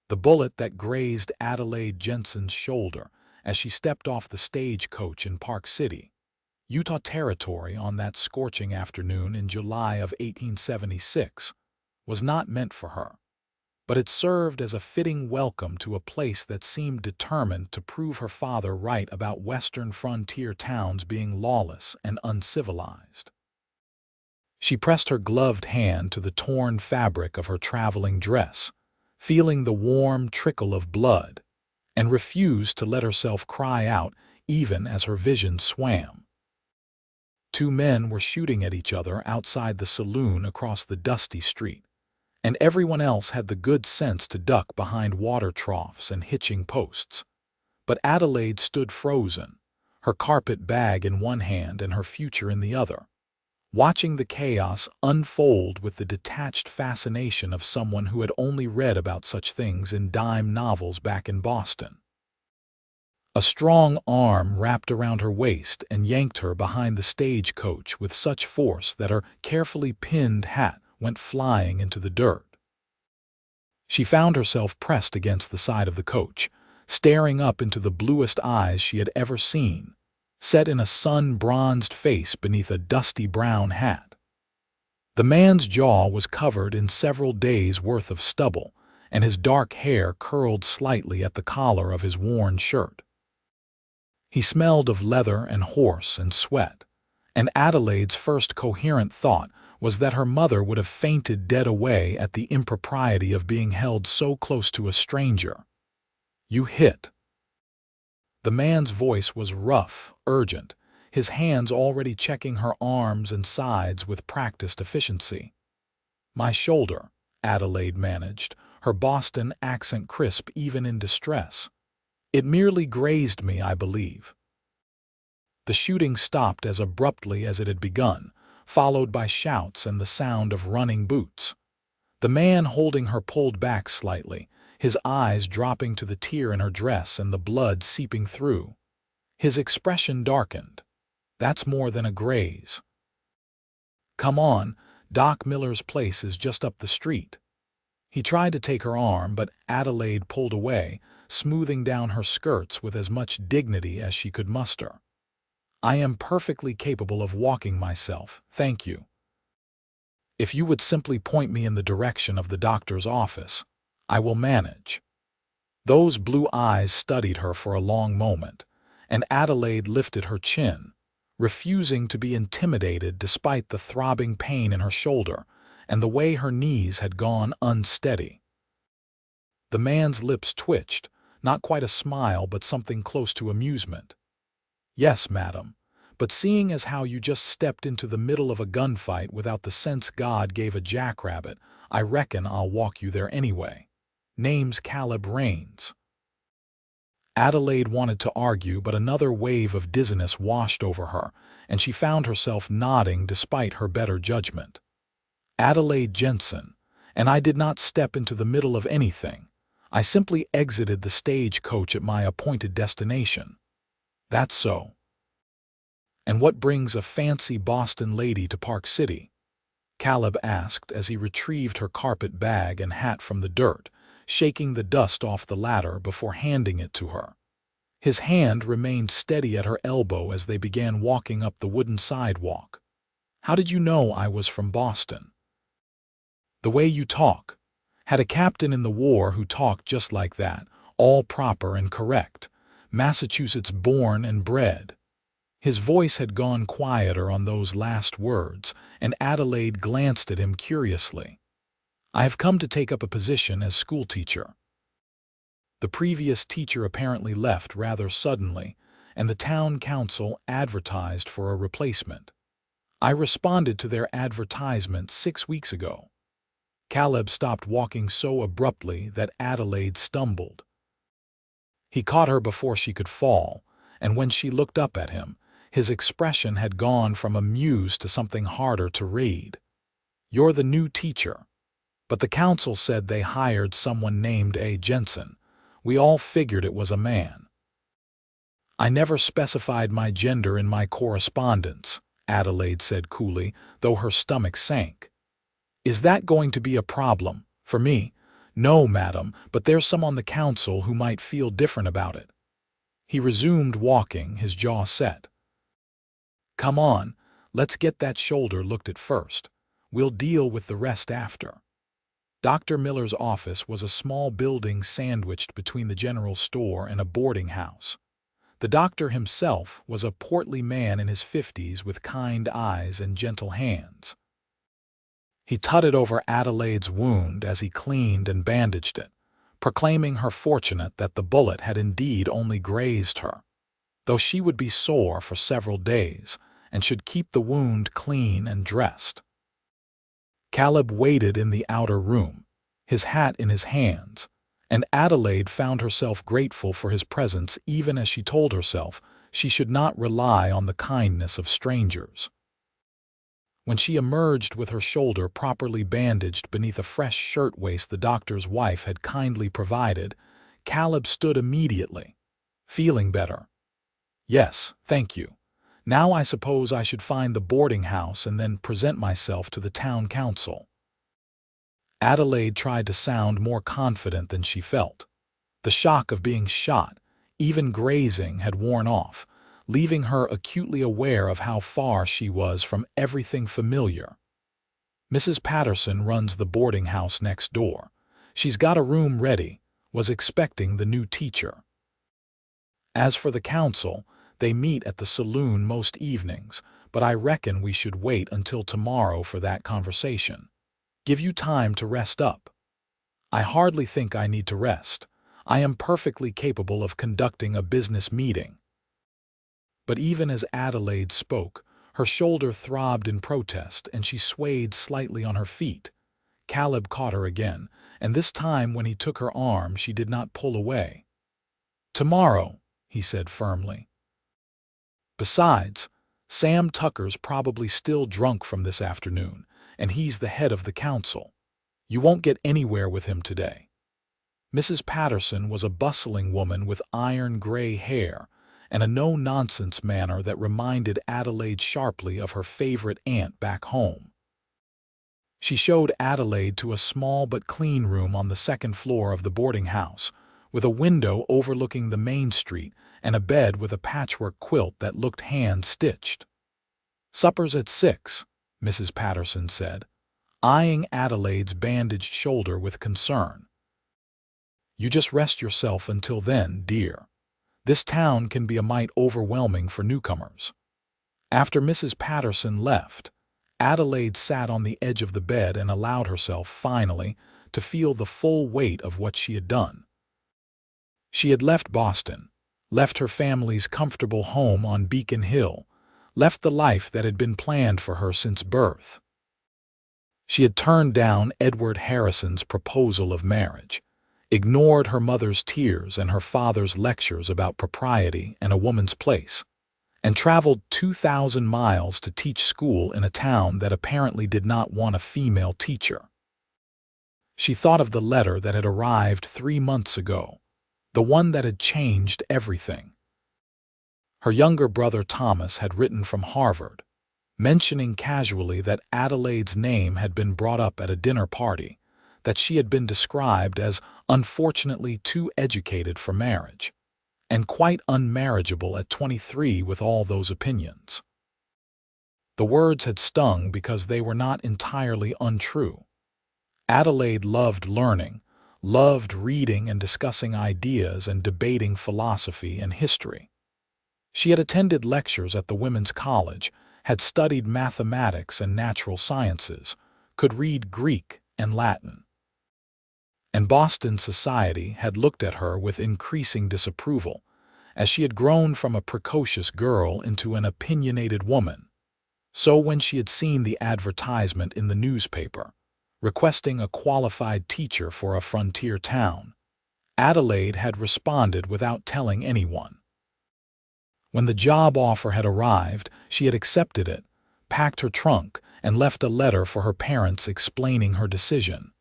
the bullet that grazed Adelaide Jensen's shoulder as she stepped off the stagecoach in Park City, Utah Territory on that scorching afternoon in July of 1876, was not meant for her. But it served as a fitting welcome to a place that seemed determined to prove her father right about western frontier towns being lawless and uncivilized. She pressed her gloved hand to the torn fabric of her traveling dress, feeling the warm trickle of blood, and refused to let herself cry out even as her vision swam. Two men were shooting at each other outside the saloon across the dusty street, and everyone else had the good sense to duck behind water troughs and hitching posts. But Adelaide stood frozen, her carpet bag in one hand and her future in the other, watching the chaos unfold with the detached fascination of someone who had only read about such things in dime novels back in Boston. A strong arm wrapped around her waist and yanked her behind the stagecoach with such force that her carefully pinned hat went flying into the dirt. She found herself pressed against the side of the coach, staring up into the bluest eyes she had ever seen, set in a sun-bronzed face beneath a dusty brown hat. The man's jaw was covered in several days' worth of stubble, and his dark hair curled slightly at the collar of his worn shirt. He smelled of leather and horse and sweat, and Adelaide's first coherent thought was that her mother would have fainted dead away at the impropriety of being held so close to a stranger. "You hit." The man's voice was rough, urgent, his hands already checking her arms and sides with practiced efficiency. "My shoulder," Adelaide managed, her Boston accent crisp even in distress. "It merely grazed me, I believe." The shooting stopped as abruptly as it had begun, followed by shouts and the sound of running boots. The man holding her pulled back slightly, his eyes dropping to the tear in her dress and the blood seeping through. His expression darkened. "That's more than a graze." "Come on, Doc Miller's place is just up the street." He tried to take her arm, but Adelaide pulled away, smoothing down her skirts with as much dignity as she could muster. "I am perfectly capable of walking myself, thank you. If you would simply point me in the direction of the doctor's office, I will manage." Those blue eyes studied her for a long moment, and Adelaide lifted her chin, refusing to be intimidated despite the throbbing pain in her shoulder and the way her knees had gone unsteady. The man's lips twitched, not quite a smile but something close to amusement. "Yes, madam, but seeing as how you just stepped into the middle of a gunfight without the sense God gave a jackrabbit, I reckon I'll walk you there anyway. Name's Caleb Raines." Adelaide wanted to argue, but another wave of dizziness washed over her, and she found herself nodding despite her better judgment. "Adelaide Jensen, and I did not step into the middle of anything. I simply exited the stagecoach at my appointed destination." "That's so. And what brings a fancy Boston lady to Park City?" Caleb asked as he retrieved her carpet bag and hat from the dirt, shaking the dust off the latter before handing it to her. His hand remained steady at her elbow as they began walking up the wooden sidewalk. "How did you know I was from Boston?" "The way you talk. Had a captain in the war who talked just like that, all proper and correct. Massachusetts born and bred." His voice had gone quieter on those last words, and Adelaide glanced at him curiously. "I have come to take up a position as schoolteacher." The previous teacher apparently left rather suddenly, and the town council advertised for a replacement. "I responded to their advertisement 6 weeks ago." Caleb stopped walking so abruptly that Adelaide stumbled. He caught her before she could fall, and when she looked up at him, his expression had gone from amused to something harder to read. "You're the new teacher. But the council said they hired someone named A. Jensen. We all figured it was a man." "I never specified my gender in my correspondence," Adelaide said coolly, though her stomach sank. "Is that going to be a problem? For me, "No, madam, but there's some on the council who might feel different about it." He resumed walking, his jaw set. "Come on, let's get that shoulder looked at first. We'll deal with the rest after." Dr. Miller's office was a small building sandwiched between the general store and a boarding house. The doctor himself was a portly man in his 50s with kind eyes and gentle hands. He tutted over Adelaide's wound as he cleaned and bandaged it, proclaiming her fortunate that the bullet had indeed only grazed her, though she would be sore for several days and should keep the wound clean and dressed. Caleb waited in the outer room, his hat in his hands, and Adelaide found herself grateful for his presence even as she told herself she should not rely on the kindness of strangers. When she emerged with her shoulder properly bandaged beneath a fresh shirtwaist the doctor's wife had kindly provided, Caleb stood immediately, feeling better. "Yes, thank you. Now I suppose I should find the boarding house and then present myself to the town council." Adelaide tried to sound more confident than she felt. The shock of being shot, even grazing, had worn off, leaving her acutely aware of how far she was from everything familiar. "Mrs. Patterson runs the boarding house next door. She's got a room ready, was expecting the new teacher. As for the council, they meet at the saloon most evenings, but I reckon we should wait until tomorrow for that conversation. Give you time to rest up." "I hardly think I need to rest. I am perfectly capable of conducting a business meeting." But even as Adelaide spoke, her shoulder throbbed in protest and she swayed slightly on her feet. Caleb caught her again, and this time when he took her arm she did not pull away. "Tomorrow," he said firmly. "Besides, Sam Tucker's probably still drunk from this afternoon, and he's the head of the council. You won't get anywhere with him today." Mrs. Patterson was a bustling woman with iron-gray hair and a no-nonsense manner that reminded Adelaide sharply of her favorite aunt back home. She showed Adelaide to a small but clean room on the second floor of the boarding house, with a window overlooking the main street and a bed with a patchwork quilt that looked hand-stitched. "Supper's at 6, Mrs. Patterson said, eyeing Adelaide's bandaged shoulder with concern. "You just rest yourself until then, dear. This town can be a mite overwhelming for newcomers." After Mrs. Patterson left, Adelaide sat on the edge of the bed and allowed herself, finally, to feel the full weight of what she had done. She had left Boston, left her family's comfortable home on Beacon Hill, left the life that had been planned for her since birth. She had turned down Edward Harrison's proposal of marriage, ignored her mother's tears and her father's lectures about propriety and a woman's place, and traveled 2,000 miles to teach school in a town that apparently did not want a female teacher. She thought of the letter that had arrived 3 months ago, the one that had changed everything. Her younger brother Thomas had written from Harvard, mentioning casually that Adelaide's name had been brought up at a dinner party, that she had been described as unfortunately too educated for marriage, and quite unmarriageable at 23 with all those opinions. The words had stung because they were not entirely untrue. Adelaide loved learning, loved reading and discussing ideas and debating philosophy and history. She had attended lectures at the Women's College, had studied mathematics and natural sciences, could read Greek and Latin. And Boston society had looked at her with increasing disapproval, as she had grown from a precocious girl into an opinionated woman. So when she had seen the advertisement in the newspaper, requesting a qualified teacher for a frontier town, Adelaide had responded without telling anyone. When the job offer had arrived, she had accepted it, packed her trunk, and left a letter for her parents explaining her decision.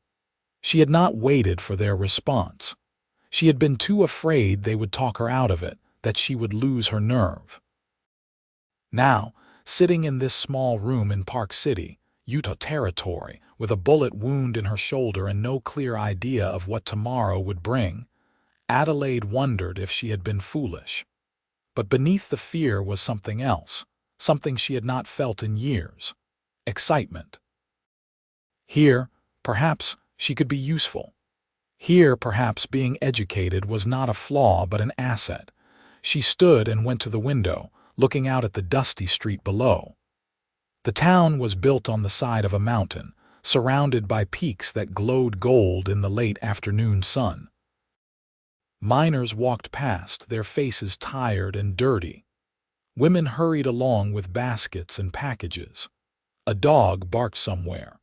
She had not waited for their response. She had been too afraid they would talk her out of it, that she would lose her nerve. Now, sitting in this small room in Park City, Utah Territory, with a bullet wound in her shoulder and no clear idea of what tomorrow would bring, Adelaide wondered if she had been foolish. But beneath the fear was something else, something she had not felt in years: excitement. Here, perhaps, she could be useful. Here, perhaps, being educated was not a flaw but an asset. She stood and went to the window, looking out at the dusty street below. The town was built on the side of a mountain, surrounded by peaks that glowed gold in the late afternoon sun. Miners walked past, their faces tired and dirty. Women hurried along with baskets and packages. A dog barked somewhere.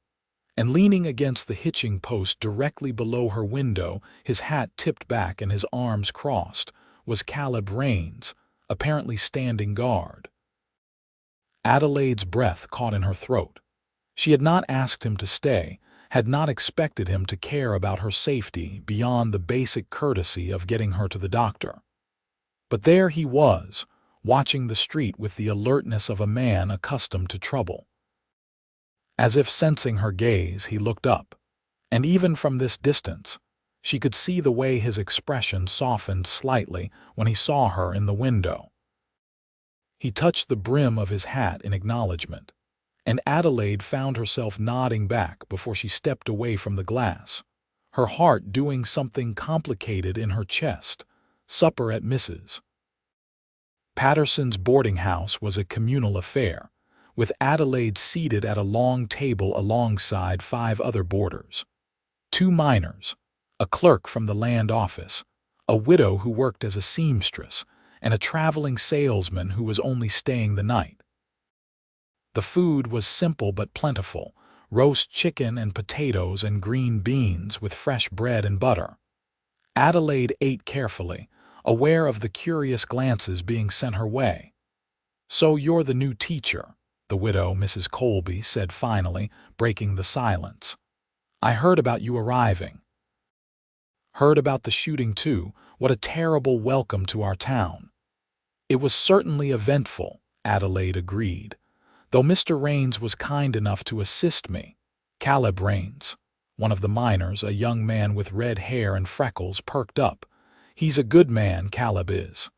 And leaning against the hitching post directly below her window, his hat tipped back and his arms crossed, was Caleb Rains, apparently standing guard. Adelaide's breath caught in her throat. She had not asked him to stay, had not expected him to care about her safety beyond the basic courtesy of getting her to the doctor. But there he was, watching the street with the alertness of a man accustomed to trouble. As if sensing her gaze, he looked up, and even from this distance, she could see the way his expression softened slightly when he saw her in the window. He touched the brim of his hat in acknowledgement, and Adelaide found herself nodding back before she stepped away from the glass, her heart doing something complicated in her chest. Supper at Mrs. Patterson's boarding house was a communal affair, with Adelaide seated at a long table alongside 5 other boarders: 2 miners, a clerk from the land office, a widow who worked as a seamstress, and a traveling salesman who was only staying the night. The food was simple but plentiful: roast chicken and potatoes and green beans with fresh bread and butter. Adelaide ate carefully, aware of the curious glances being sent her way. "So you're the new teacher," the widow, Mrs. Colby, said finally, breaking the silence. "I heard about you arriving." "Heard about the shooting too. What a terrible welcome to our town." "It was certainly eventful," Adelaide agreed, "though Mr. Rains was kind enough to assist me." Caleb Rains, one of the miners, a young man with red hair and freckles, perked up. "He's a good man, Caleb is.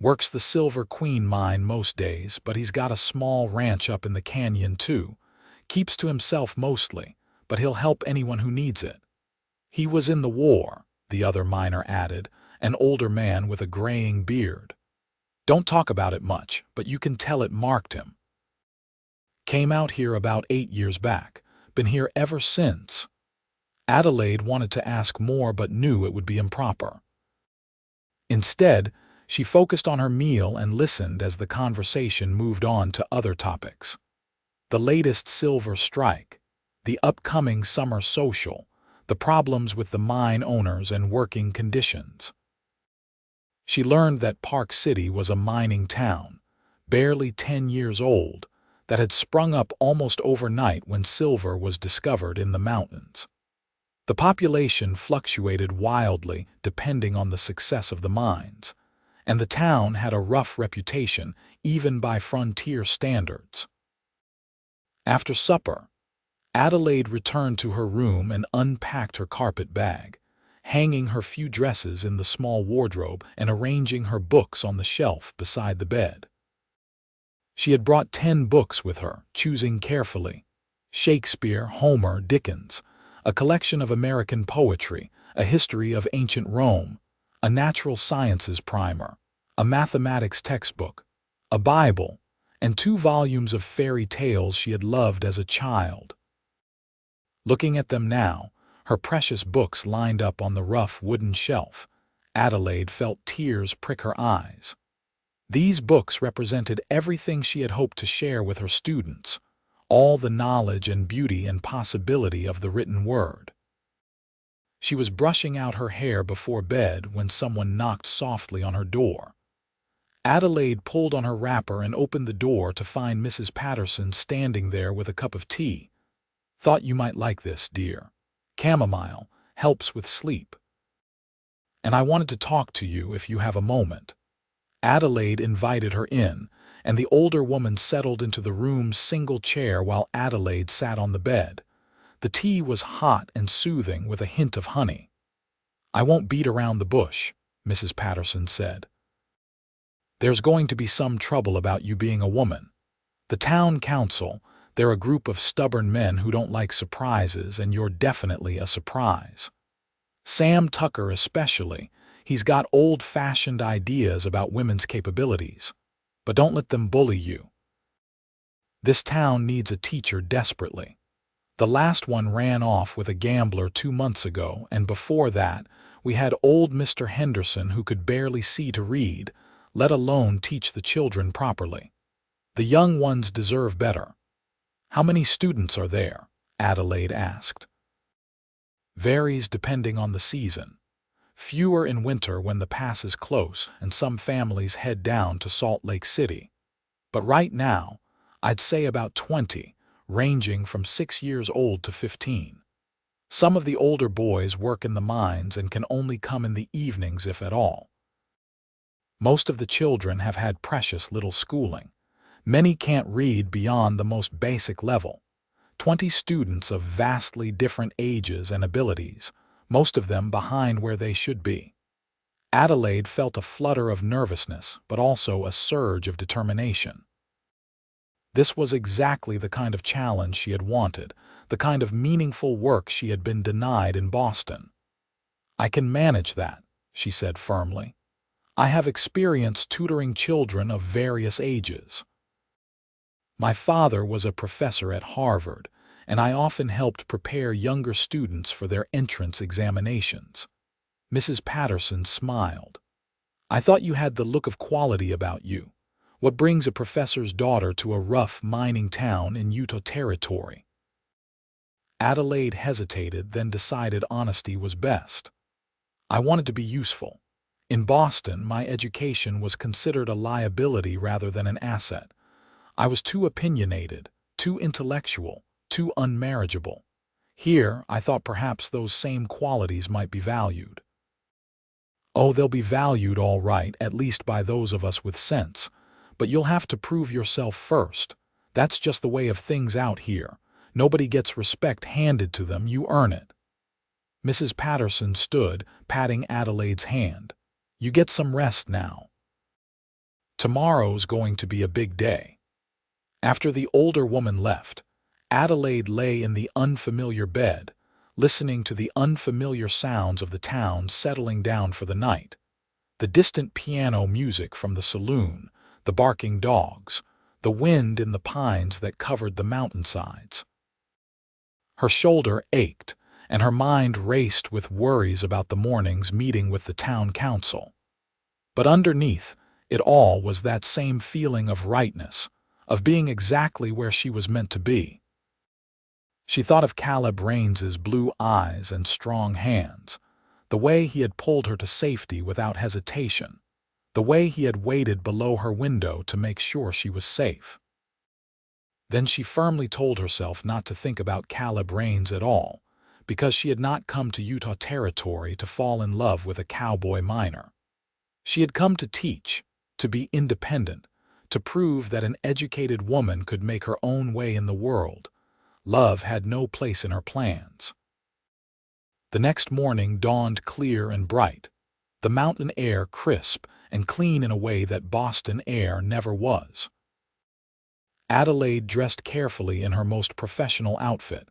Works the Silver Queen mine most days, but he's got a small ranch up in the canyon too. Keeps to himself mostly, but he'll help anyone who needs it." "He was in the war," the other miner added, an older man with a graying beard. "Don't talk about it much, but you can tell it marked him. Came out here about 8 years back. Been here ever since." Adelaide wanted to ask more but knew it would be improper. Instead, she focused on her meal and listened as the conversation moved on to other topics: the latest silver strike, the upcoming summer social, the problems with the mine owners and working conditions. She learned that Park City was a mining town, barely 10 years old, that had sprung up almost overnight when silver was discovered in the mountains. The population fluctuated wildly depending on the success of the mines, and the town had a rough reputation even by frontier standards. After supper, Adelaide returned to her room and unpacked her carpet bag, hanging her few dresses in the small wardrobe and arranging her books on the shelf beside the bed. She had brought 10 books with her, choosing carefully: Shakespeare, Homer, Dickens, a collection of American poetry, a history of ancient Rome, a natural sciences primer, a mathematics textbook, a Bible, and 2 volumes of fairy tales she had loved as a child. Looking at them now, her precious books lined up on the rough wooden shelf, Adelaide felt tears prick her eyes. These books represented everything she had hoped to share with her students, all the knowledge and beauty and possibility of the written word. She was brushing out her hair before bed when someone knocked softly on her door. Adelaide pulled on her wrapper and opened the door to find Mrs. Patterson standing there with a cup of tea. "Thought you might like this, dear. Chamomile helps with sleep. And I wanted to talk to you if you have a moment." Adelaide invited her in, and the older woman settled into the room's single chair while Adelaide sat on the bed. The tea was hot and soothing with a hint of honey. "I won't beat around the bush," Mrs. Patterson said. "There's going to be some trouble about you being a woman. The town council, they're a group of stubborn men who don't like surprises, and you're definitely a surprise. Sam Tucker especially, he's got old-fashioned ideas about women's capabilities. But don't let them bully you. This town needs a teacher desperately. The last one ran off with a gambler 2 months ago, and before that, we had old Mr. Henderson who could barely see to read, let alone teach the children properly. The young ones deserve better." "How many students are there?" Adelaide asked. "Varies depending on the season. Fewer in winter when the pass is close and some families head down to Salt Lake City. But right now, I'd say about 20, ranging from 6 years old to 15. Some of the older boys work in the mines and can only come in the evenings if at all. Most of the children have had precious little schooling. Many can't read beyond the most basic level. 20 students of vastly different ages and abilities, most of them behind where they should be." Adelaide felt a flutter of nervousness, but also a surge of determination. This was exactly the kind of challenge she had wanted, the kind of meaningful work she had been denied in Boston. "I can manage that," she said firmly. "I have experience tutoring children of various ages. My father was a professor at Harvard, and I often helped prepare younger students for their entrance examinations." Mrs. Patterson smiled. "I thought you had the look of quality about you. What brings a professor's daughter to a rough mining town in Utah Territory?" Adelaide hesitated, then decided honesty was best. "I wanted to be useful. In Boston, my education was considered a liability rather than an asset. I was too opinionated, too intellectual, too unmarriageable. Here, I thought perhaps those same qualities might be valued." "Oh, they'll be valued all right, at least by those of us with sense. But you'll have to prove yourself first. That's just the way of things out here. Nobody gets respect handed to them, you earn it." Mrs. Patterson stood, patting Adelaide's hand. "You get some rest now. Tomorrow's going to be a big day." After the older woman left, Adelaide lay in the unfamiliar bed, listening to the unfamiliar sounds of the town settling down for the night. The distant piano music from the saloon, the barking dogs, the wind in the pines that covered the mountainsides. Her shoulder ached, and her mind raced with worries about the morning's meeting with the town council. But underneath it all was that same feeling of rightness, of being exactly where she was meant to be. She thought of Caleb Raines's blue eyes and strong hands, the way he had pulled her to safety without hesitation, the way he had waited below her window to make sure she was safe. Then she firmly told herself not to think about Caleb Raines at all, because she had not come to Utah Territory to fall in love with a cowboy miner. She had come to teach, to be independent, to prove that an educated woman could make her own way in the world. Love had no place in her plans. The next morning dawned clear and bright, the mountain air crisp and clean in a way that Boston air never was. Adelaide dressed carefully in her most professional outfit,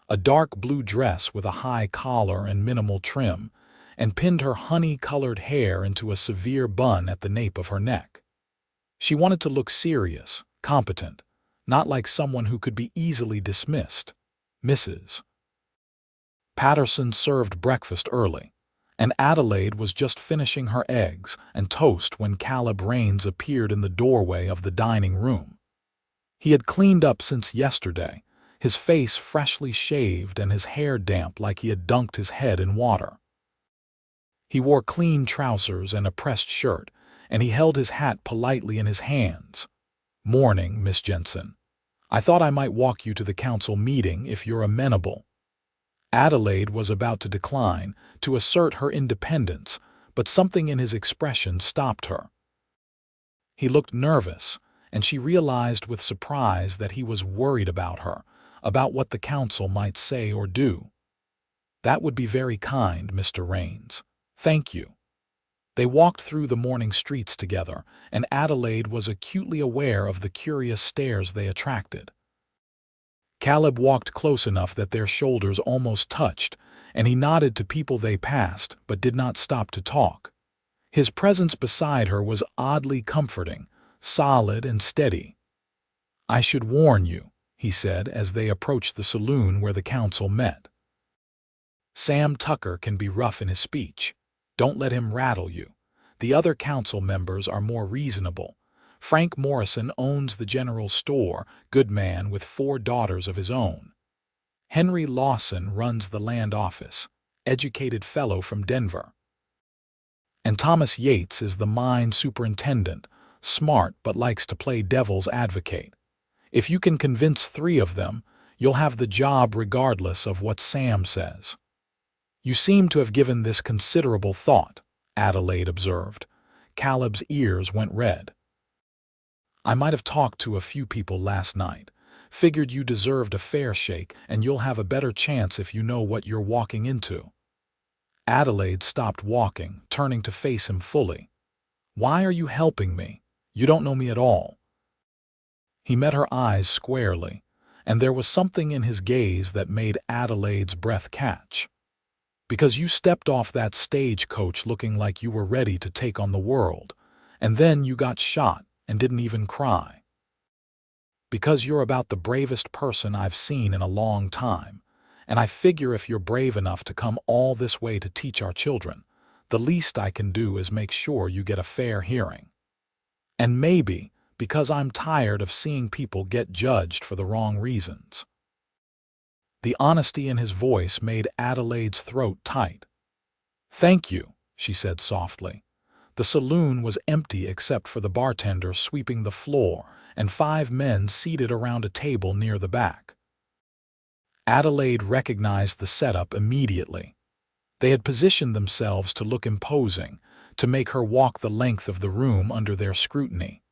a dark blue dress with a high collar and minimal trim, and pinned her honey-colored hair into a severe bun at the nape of her neck. She wanted to look serious, competent, not like someone who could be easily dismissed. Mrs. Patterson served breakfast early, and Adelaide was just finishing her eggs and toast when Caleb Raines appeared in the doorway of the dining room. He had cleaned up since yesterday, his face freshly shaved and his hair damp like he had dunked his head in water. He wore clean trousers and a pressed shirt, and he held his hat politely in his hands. "Morning, Miss Jensen. I thought I might walk you to the council meeting if you're amenable." Adelaide was about to decline, to assert her independence, but something in his expression stopped her. He looked nervous, and she realized with surprise that he was worried about her, about what the council might say or do. "That would be very kind, Mr. Raines. Thank you." They walked through the morning streets together, and Adelaide was acutely aware of the curious stares they attracted. Caleb walked close enough that their shoulders almost touched, and he nodded to people they passed, but did not stop to talk. His presence beside her was oddly comforting, solid and steady. "I should warn you," he said as they approached the saloon where the council met. "Sam Tucker can be rough in his speech. Don't let him rattle you. The other council members are more reasonable. Frank Morrison owns the general store, good man with 4 daughters of his own. Henry Lawson runs the land office, educated fellow from Denver. And Thomas Yates is the mine superintendent, smart but likes to play devil's advocate. If you can convince 3 of them, you'll have the job regardless of what Sam says." "You seem to have given this considerable thought," Adelaide observed. Caleb's ears went red. "I might have talked to a few people last night. Figured you deserved a fair shake, and you'll have a better chance if you know what you're walking into." Adelaide stopped walking, turning to face him fully. "Why are you helping me? You don't know me at all." He met her eyes squarely, and there was something in his gaze that made Adelaide's breath catch. "Because you stepped off that stagecoach looking like you were ready to take on the world, and then you got shot and didn't even cry. Because you're about the bravest person I've seen in a long time, and I figure if you're brave enough to come all this way to teach our children, the least I can do is make sure you get a fair hearing. And maybe because I'm tired of seeing people get judged for the wrong reasons." The honesty in his voice made Adelaide's throat tight. "Thank you," she said softly. The saloon was empty except for the bartender sweeping the floor and 5 men seated around a table near the back. Adelaide recognized the setup immediately. They had positioned themselves to look imposing, to make her walk the length of the room under their scrutiny.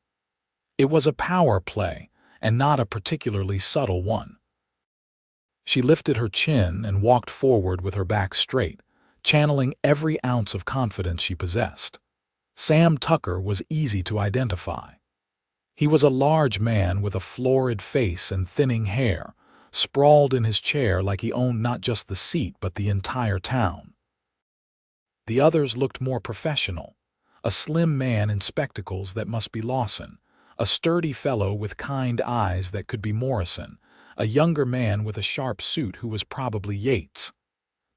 It was a power play, and not a particularly subtle one. She lifted her chin and walked forward with her back straight, channeling every ounce of confidence she possessed. Sam Tucker was easy to identify. He was a large man with a florid face and thinning hair, sprawled in his chair like he owned not just the seat but the entire town. The others looked more professional. A slim man in spectacles that must be Lawson, a sturdy fellow with kind eyes that could be Morrison, a younger man with a sharp suit who was probably Yates.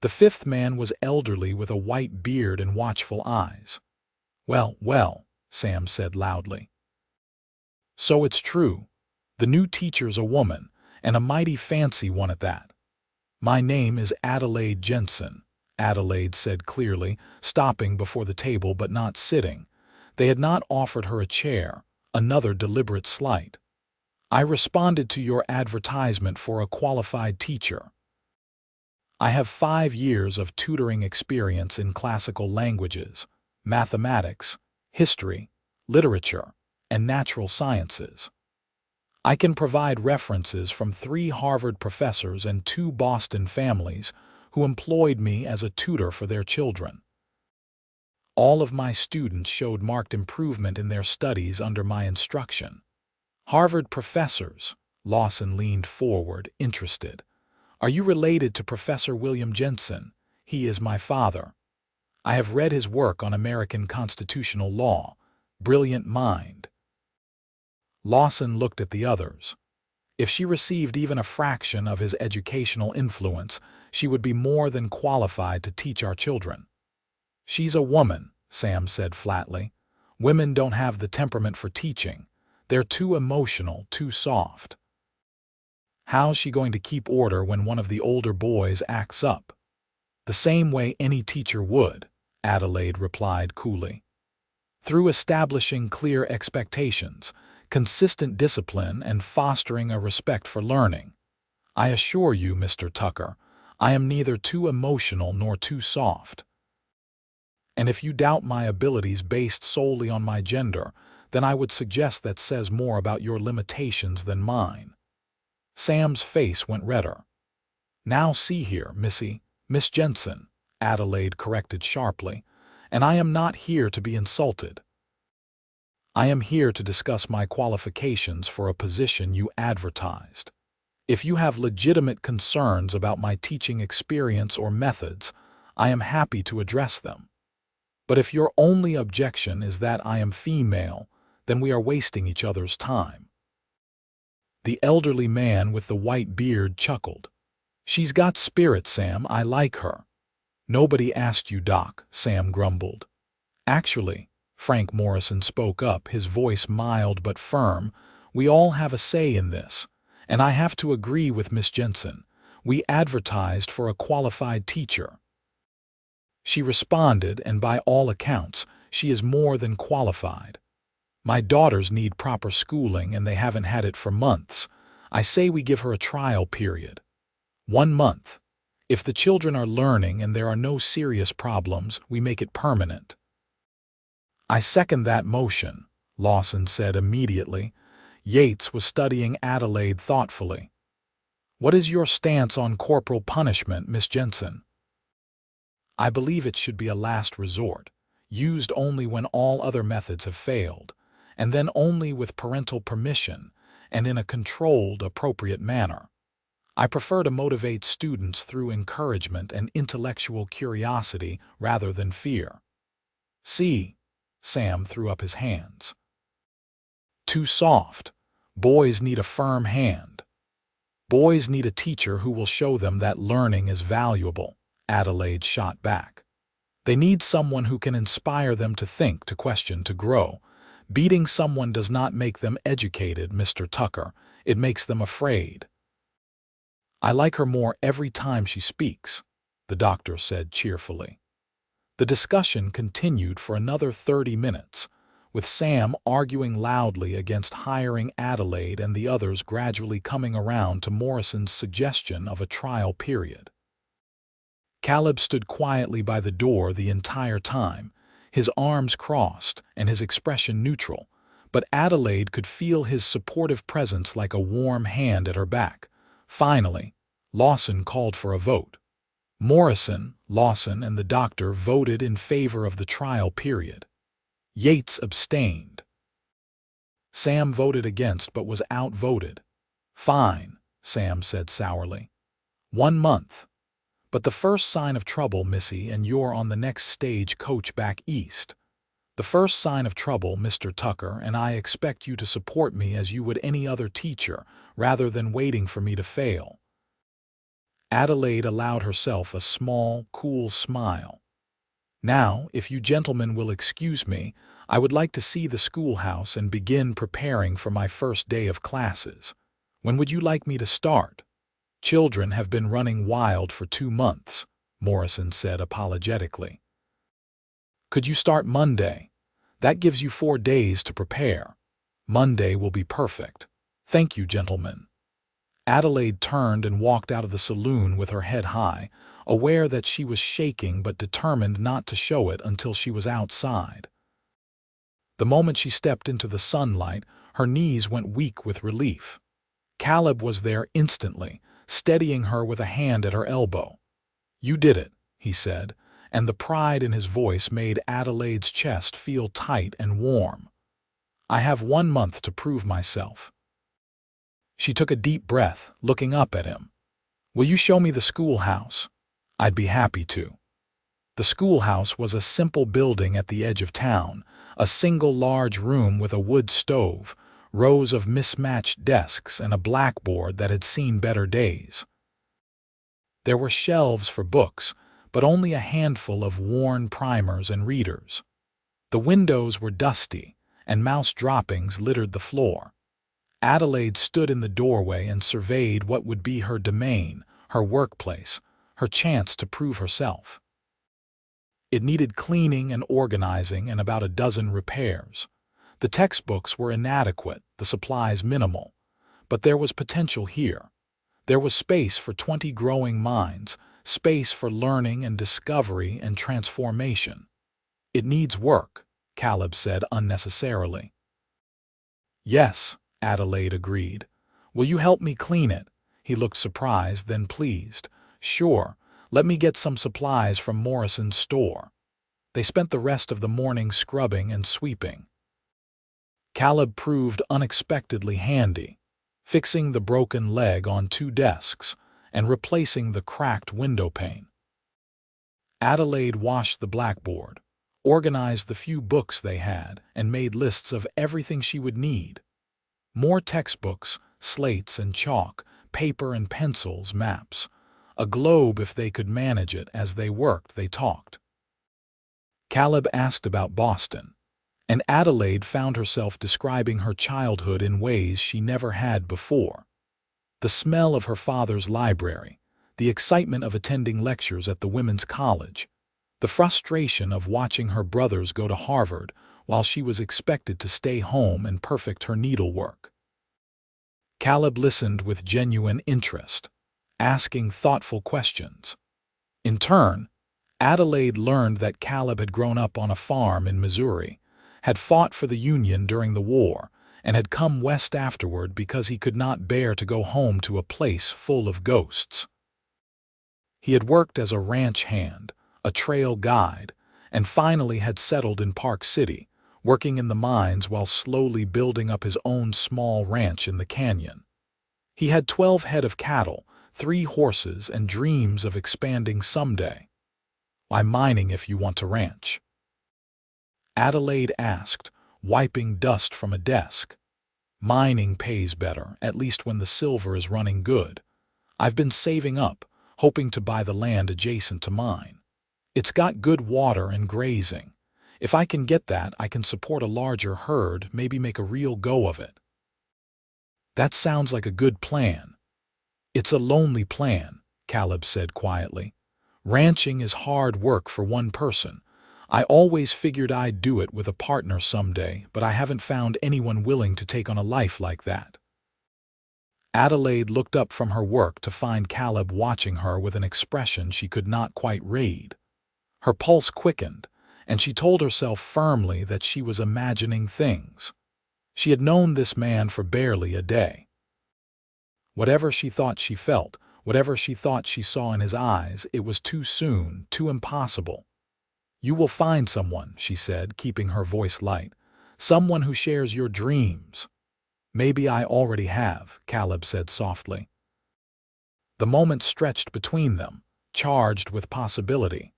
The 5th man was elderly with a white beard and watchful eyes. "Well, well," Sam said loudly. "So it's true. The new teacher's a woman, and a mighty fancy one at that." "My name is Adelaide Jensen," Adelaide said clearly, stopping before the table but not sitting. They had not offered her a chair, another deliberate slight. "I responded to your advertisement for a qualified teacher. I have 5 years of tutoring experience in classical languages, mathematics, history, literature, and natural sciences. I can provide references from 3 Harvard professors and 2 Boston families who employed me as a tutor for their children. All of my students showed marked improvement in their studies under my instruction." "Harvard professors," Lawson leaned forward, interested. "Are you related to Professor William Jensen? He is my father. I have read his work on American constitutional law. Brilliant mind." Lawson looked at the others. If she received even a fraction of his educational influence, she would be more than qualified to teach our children. "She's a woman," Sam said flatly. "Women don't have the temperament for teaching. They're too emotional, too soft." "How's she going to keep order when one of the older boys acts up?" "The same way any teacher would," Adelaide replied coolly. "Through establishing clear expectations, consistent discipline, and fostering a respect for learning. I assure you, Mr. Tucker, I am neither too emotional nor too soft. And if you doubt my abilities based solely on my gender, then I would suggest that says more about your limitations than mine. Sam's face went redder. Now see here, Miss Jensen, Adelaide corrected sharply, and I am not here to be insulted. I am here to discuss my qualifications for a position you advertised. If you have legitimate concerns about my teaching experience or methods, I am happy to address them. But if your only objection is that I am female, then we are wasting each other's time. The elderly man with the white beard chuckled. She's got spirit, Sam. I like her. Nobody asked you, Doc, Sam grumbled. Actually, Frank Morrison spoke up, his voice mild but firm, we all have a say in this, and I have to agree with Miss Jensen. We advertised for a qualified teacher. She responded, and by all accounts, she is more than qualified. My daughters need proper schooling, and they haven't had it for months. I say we give her a trial period. 1 month. If the children are learning and there are no serious problems, we make it permanent. I second that motion, Lawson said immediately. Yates was studying Adelaide thoughtfully. What is your stance on corporal punishment, Miss Jensen? I believe it should be a last resort, used only when all other methods have failed, and then only with parental permission and in a controlled, appropriate manner. I prefer to motivate students through encouragement and intellectual curiosity rather than fear. See, Sam threw up his hands. Too soft. Boys need a firm hand. Boys need a teacher who will show them that learning is valuable, Adelaide shot back. They need someone who can inspire them to think, to question, to grow. Beating someone does not make them educated, Mr. Tucker. It makes them afraid. I like her more every time she speaks, the doctor said cheerfully. The discussion continued for another 30 minutes, with Sam arguing loudly against hiring Adelaide and the others gradually coming around to Morrison's suggestion of a trial period. Caleb stood quietly by the door the entire time, his arms crossed and his expression neutral, but Adelaide could feel his supportive presence like a warm hand at her back. Finally, Lawson called for a vote. Morrison, Lawson, and the doctor voted in favor of the trial period. Yates abstained. Sam voted against but was outvoted. Fine, Sam said sourly. 1 month. But the first sign of trouble, Missy, and you're on the next stagecoach back east. The first sign of trouble, Mr. Tucker, and I expect you to support me as you would any other teacher, rather than waiting for me to fail. Adelaide allowed herself a small, cool smile. Now, if you gentlemen will excuse me, I would like to see the schoolhouse and begin preparing for my first day of classes. When would you like me to start? Children have been running wild for 2 months, Morrison said apologetically. Could you start Monday? That gives you 4 days to prepare. Monday will be perfect. Thank you, gentlemen. Adelaide turned and walked out of the saloon with her head high, aware that she was shaking but determined not to show it until she was outside. The moment she stepped into the sunlight, her knees went weak with relief. Caleb was there instantly, steadying her with a hand at her elbow. You did it, he said, and the pride in his voice made Adelaide's chest feel tight and warm. I have 1 month to prove myself. She took a deep breath, looking up at him. Will you show me the schoolhouse? I'd be happy to. The schoolhouse was a simple building at the edge of town, a single large room with a wood stove, rows of mismatched desks, and a blackboard that had seen better days. There were shelves for books, but only a handful of worn primers and readers. The windows were dusty, and mouse droppings littered the floor. Adelaide stood in the doorway and surveyed what would be her domain, her workplace, her chance to prove herself. It needed cleaning and organizing and about a dozen repairs. The textbooks were inadequate, the supplies minimal. But there was potential here. There was space for 20 growing minds, space for learning and discovery and transformation. It needs work, Caleb said unnecessarily. Yes, Adelaide agreed. Will you help me clean it? He looked surprised, then pleased. Sure, let me get some supplies from Morrison's store. They spent the rest of the morning scrubbing and sweeping. Caleb proved unexpectedly handy, fixing the broken leg on 2 desks and replacing the cracked window pane. Adelaide washed the blackboard, organized the few books they had, and made lists of everything she would need. More textbooks, slates and chalk, paper and pencils, maps. A globe if they could manage it. As they worked, they talked. Caleb asked about Boston, and Adelaide found herself describing her childhood in ways she never had before. The smell of her father's library, the excitement of attending lectures at the women's college, the frustration of watching her brothers go to Harvard while she was expected to stay home and perfect her needlework. Caleb listened with genuine interest, asking thoughtful questions. In turn, Adelaide learned that Caleb had grown up on a farm in Missouri, had fought for the Union during the war, and had come west afterward because he could not bear to go home to a place full of ghosts. He had worked as a ranch hand, a trail guide, and finally had settled in Park City, working in the mines while slowly building up his own small ranch in the canyon. He had 12 head of cattle, 3 horses, and dreams of expanding someday. Why mining if you want to ranch? Adelaide asked, wiping dust from a desk. Mining pays better, at least when the silver is running good. I've been saving up, hoping to buy the land adjacent to mine. It's got good water and grazing. If I can get that, I can support a larger herd, maybe make a real go of it. That sounds like a good plan. It's a lonely plan, Caleb said quietly. Ranching is hard work for one person. I always figured I'd do it with a partner someday, but I haven't found anyone willing to take on a life like that. Adelaide looked up from her work to find Caleb watching her with an expression she could not quite read. Her pulse quickened, and she told herself firmly that she was imagining things. She had known this man for barely a day. Whatever she thought she felt, whatever she thought she saw in his eyes, it was too soon, too impossible. You will find someone, she said, keeping her voice light. Someone who shares your dreams. Maybe I already have, Caleb said softly. The moment stretched between them, charged with possibility.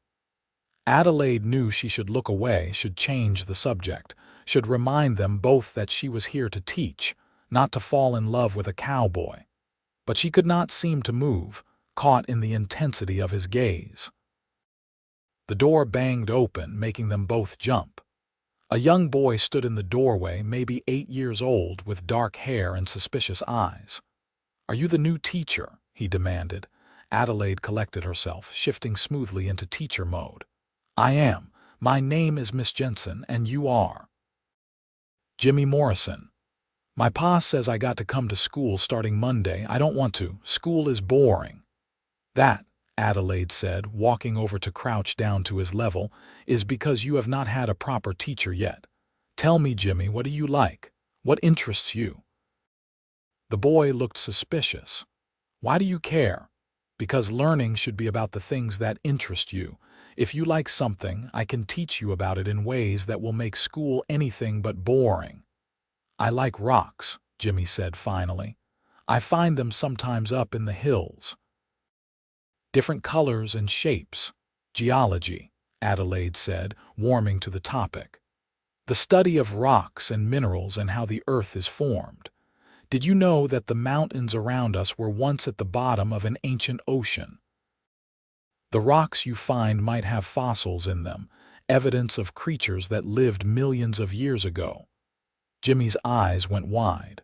Adelaide knew she should look away, should change the subject, should remind them both that she was here to teach, not to fall in love with a cowboy. But she could not seem to move, caught in the intensity of his gaze. The door banged open, making them both jump. A young boy stood in the doorway, maybe 8 years old, with dark hair and suspicious eyes. "Are you the new teacher?" he demanded. Adelaide collected herself, shifting smoothly into teacher mode. "I am. My name is Miss Jensen, and you are?" "Jimmy Morrison. My pa says I got to come to school starting Monday. I don't want to. School is boring." "That," Adelaide said, walking over to crouch down to his level, "is because you have not had a proper teacher yet. Tell me, Jimmy, what do you like? What interests you?" The boy looked suspicious. "Why do you care?" "Because learning should be about the things that interest you. If you like something, I can teach you about it in ways that will make school anything but boring." "I like rocks," Jimmy said finally. "I find them sometimes up in the hills. Different colors and shapes. Geology," Adelaide said, warming to the topic. "The study of rocks and minerals and how the earth is formed. Did you know that the mountains around us were once at the bottom of an ancient ocean? The rocks you find might have fossils in them, evidence of creatures that lived millions of years ago." Jimmy's eyes went wide.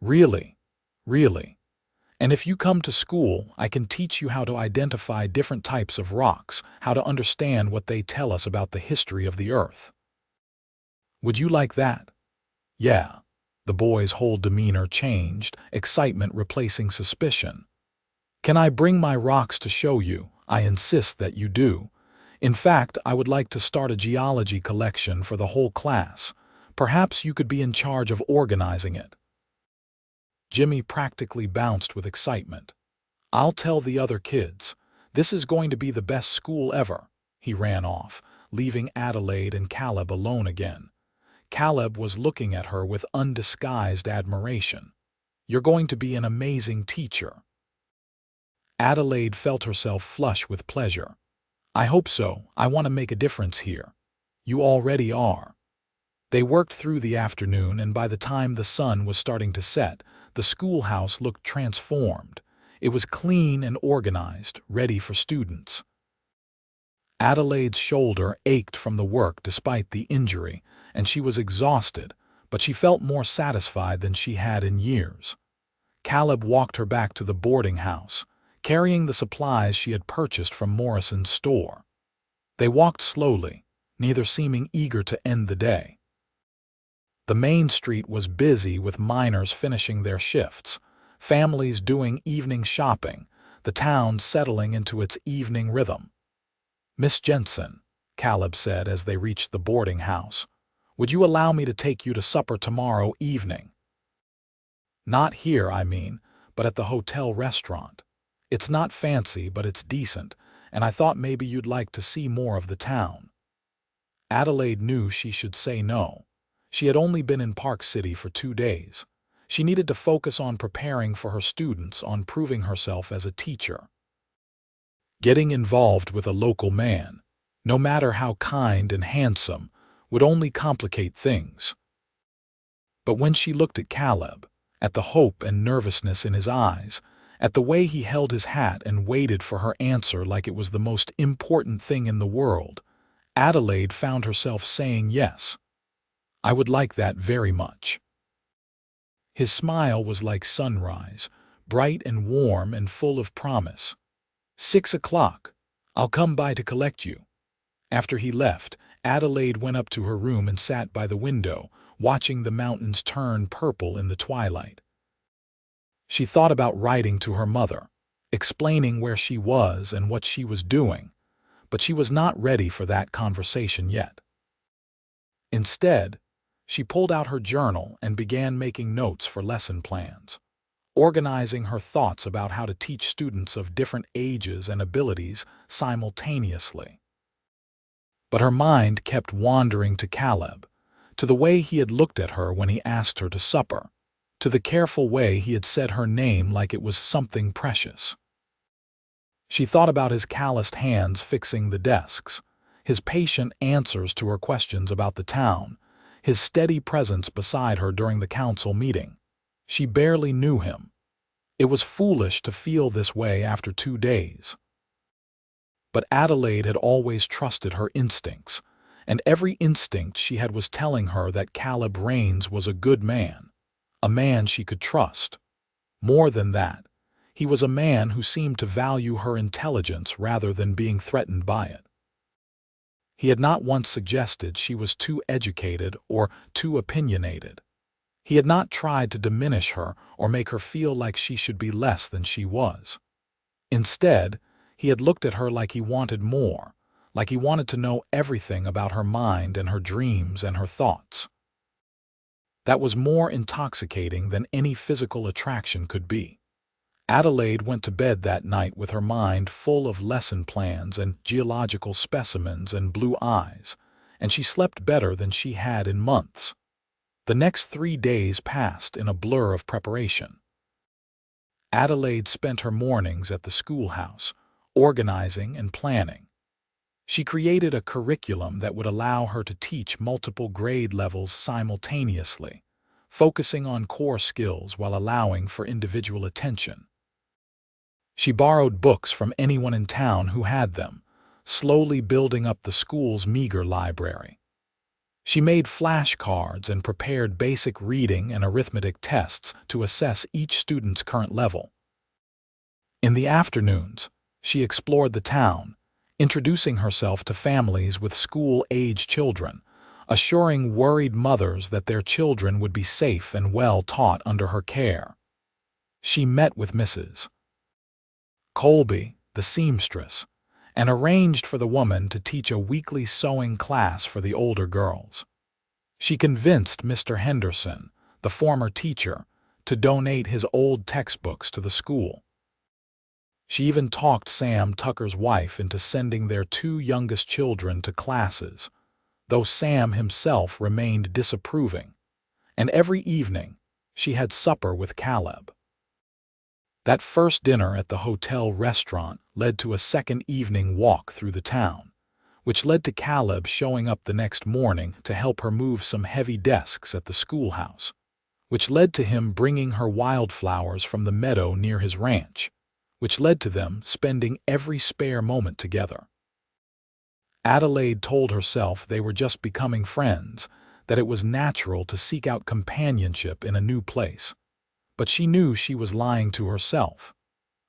"Really? Really? And if you come to school, I can teach you how to identify different types of rocks, how to understand what they tell us about the history of the earth. Would you like that?" "Yeah." The boy's whole demeanor changed, excitement replacing suspicion. "Can I bring my rocks to show you? I insist that you do. In fact, I would like to start a geology collection for the whole class. Perhaps you could be in charge of organizing it." Jimmy practically bounced with excitement. "I'll tell the other kids. This is going to be the best school ever." He ran off, leaving Adelaide and Caleb alone again. Caleb was looking at her with undisguised admiration. "You're going to be an amazing teacher." Adelaide felt herself flush with pleasure. "I hope so. I want to make a difference here." "You already are." They worked through the afternoon, and by the time the sun was starting to set, the schoolhouse looked transformed. It was clean and organized, ready for students. Adelaide's shoulder ached from the work despite the injury, and she was exhausted, but she felt more satisfied than she had in years. Caleb walked her back to the boarding house, carrying the supplies she had purchased from Morrison's store. They walked slowly, neither seeming eager to end the day. The main street was busy with miners finishing their shifts, families doing evening shopping, the town settling into its evening rhythm. "Miss Jensen," Caleb said as they reached the boarding house, "would you allow me to take you to supper tomorrow evening?" "Not here, I mean, but at the hotel restaurant. It's not fancy, but it's decent, and I thought maybe you'd like to see more of the town." Adelaide knew she should say no. She had only been in Park City for 2 days. She needed to focus on preparing for her students, on proving herself as a teacher. Getting involved with a local man, no matter how kind and handsome, would only complicate things. But when she looked at Caleb, at the hope and nervousness in his eyes, at the way he held his hat and waited for her answer like it was the most important thing in the world, Adelaide found herself saying yes. "I would like that very much." His smile was like sunrise, bright and warm and full of promise. 6 o'clock. I'll come by to collect you." After he left, Adelaide went up to her room and sat by the window, watching the mountains turn purple in the twilight. She thought about writing to her mother, explaining where she was and what she was doing, but she was not ready for that conversation yet. Instead, she pulled out her journal and began making notes for lesson plans, organizing her thoughts about how to teach students of different ages and abilities simultaneously. But her mind kept wandering to Caleb, to the way he had looked at her when he asked her to supper, to the careful way he had said her name like it was something precious. She thought about his calloused hands fixing the desks, his patient answers to her questions about the town, his steady presence beside her during the council meeting. She barely knew him. It was foolish to feel this way after 2 days. But Adelaide had always trusted her instincts, and every instinct she had was telling her that Caleb Rains was a good man, a man she could trust. More than that, he was a man who seemed to value her intelligence rather than being threatened by it. He had not once suggested she was too educated or too opinionated. He had not tried to diminish her or make her feel like she should be less than she was. Instead, he had looked at her like he wanted more, like he wanted to know everything about her mind and her dreams and her thoughts. That was more intoxicating than any physical attraction could be. Adelaide went to bed that night with her mind full of lesson plans and geological specimens and blue eyes, and she slept better than she had in months. The next 3 days passed in a blur of preparation. Adelaide spent her mornings at the schoolhouse, organizing and planning. She created a curriculum that would allow her to teach multiple grade levels simultaneously, focusing on core skills while allowing for individual attention. She borrowed books from anyone in town who had them, slowly building up the school's meager library. She made flashcards and prepared basic reading and arithmetic tests to assess each student's current level. In the afternoons, she explored the town, introducing herself to families with school-age children, assuring worried mothers that their children would be safe and well taught under her care. She met with Mrs. Colby, the seamstress, and arranged for the woman to teach a weekly sewing class for the older girls. She convinced Mr. Henderson, the former teacher, to donate his old textbooks to the school. She even talked Sam Tucker's wife into sending their two youngest children to classes, though Sam himself remained disapproving. And every evening, she had supper with Caleb. That first dinner at the hotel restaurant led to a second evening walk through the town, which led to Caleb showing up the next morning to help her move some heavy desks at the schoolhouse, which led to him bringing her wildflowers from the meadow near his ranch, which led to them spending every spare moment together. Adelaide told herself they were just becoming friends, that it was natural to seek out companionship in a new place. But she knew she was lying to herself.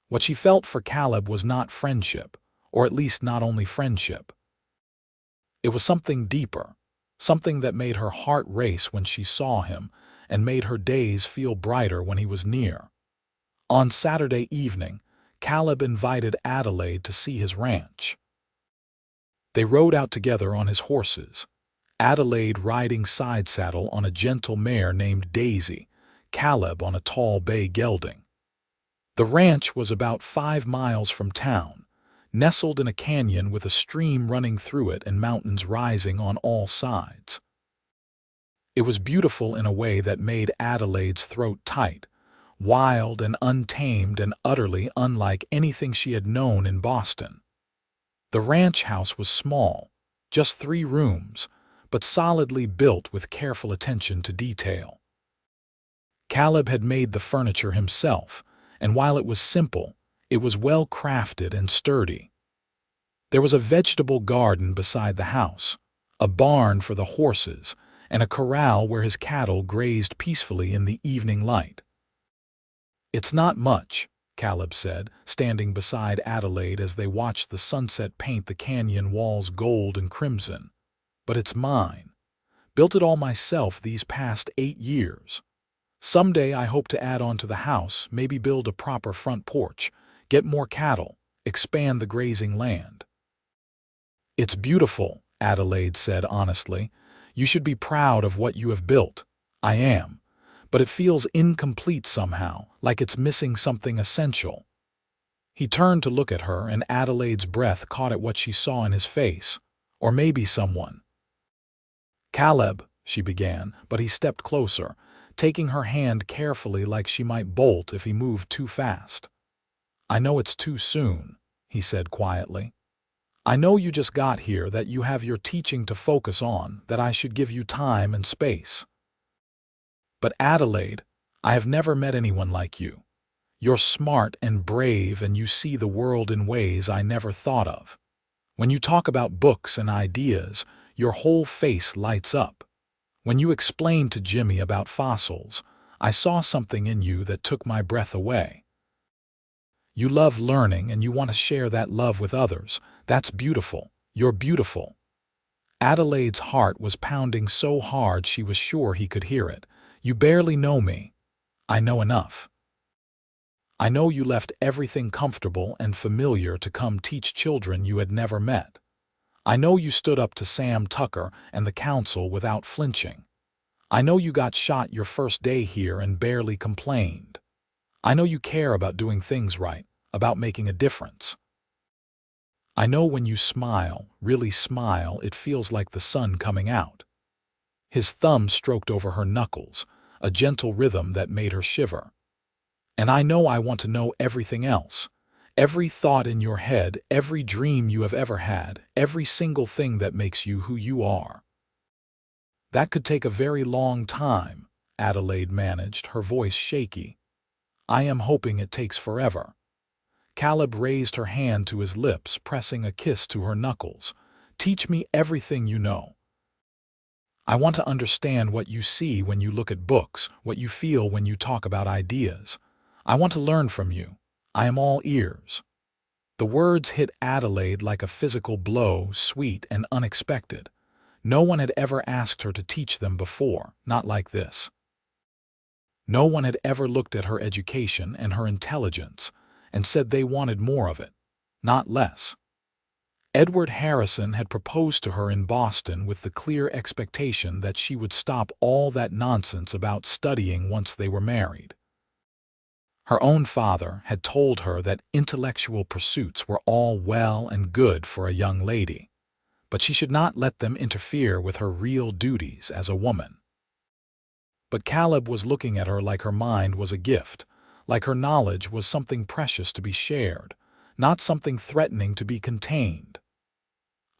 What she felt for Caleb was not friendship, or at least not only friendship. It was something deeper, something that made her heart race when she saw him and made her days feel brighter when he was near. On Saturday evening, Caleb invited Adelaide to see his ranch. They rode out together on his horses, Adelaide riding side saddle on a gentle mare named Daisy, Caleb on a tall bay gelding. The ranch was about 5 miles from town, nestled in a canyon with a stream running through it and mountains rising on all sides. It was beautiful in a way that made Adelaide's throat tight, wild and untamed and utterly unlike anything she had known in Boston. The ranch house was small, just 3 rooms, but solidly built with careful attention to detail. Caleb had made the furniture himself, and while it was simple, it was well crafted and sturdy. There was a vegetable garden beside the house, a barn for the horses, and a corral where his cattle grazed peacefully in the evening light. "It's not much," Caleb said, standing beside Adelaide as they watched the sunset paint the canyon walls gold and crimson. "But it's mine. Built it all myself these past 8 years. Someday I hope to add on to the house, maybe build a proper front porch, get more cattle, expand the grazing land." "It's beautiful," Adelaide said honestly. "You should be proud of what you have built." "I am. But it feels incomplete somehow, like it's missing something essential." He turned to look at her, and Adelaide's breath caught at what she saw in his face. Or maybe someone. "Caleb," she began, but he stepped closer, taking her hand carefully like she might bolt if he moved too fast. "I know it's too soon," he said quietly. "I know you just got here, that you have your teaching to focus on, that I should give you time and space. But Adelaide, I have never met anyone like you. You're smart and brave, and you see the world in ways I never thought of. When you talk about books and ideas, your whole face lights up. When you explained to Jimmy about fossils, I saw something in you that took my breath away. You love learning and you want to share that love with others. That's beautiful. You're beautiful." Adelaide's heart was pounding so hard she was sure he could hear it. "You barely know me. I know enough. I know you left everything comfortable and familiar to come teach children you had never met. I know you stood up to Sam Tucker and the council without flinching. I know you got shot your first day here and barely complained. I know you care about doing things right, about making a difference. I know when you smile, really smile, it feels like the sun coming out." His thumb stroked over her knuckles, a gentle rhythm that made her shiver. "And I know I want to know everything else. Every thought in your head, every dream you have ever had, every single thing that makes you who you are." "That could take a very long time," Adelaide managed, her voice shaky. "I am hoping it takes forever." Caleb raised her hand to his lips, pressing a kiss to her knuckles. "Teach me everything you know. I want to understand what you see when you look at books, what you feel when you talk about ideas. I want to learn from you. I am all ears." The words hit Adelaide like a physical blow, sweet and unexpected. No one had ever asked her to teach them before, not like this. No one had ever looked at her education and her intelligence and said they wanted more of it, not less. Edward Harrison had proposed to her in Boston with the clear expectation that she would stop all that nonsense about studying once they were married. Her own father had told her that intellectual pursuits were all well and good for a young lady, but she should not let them interfere with her real duties as a woman. But Caleb was looking at her like her mind was a gift, like her knowledge was something precious to be shared, not something threatening to be contained.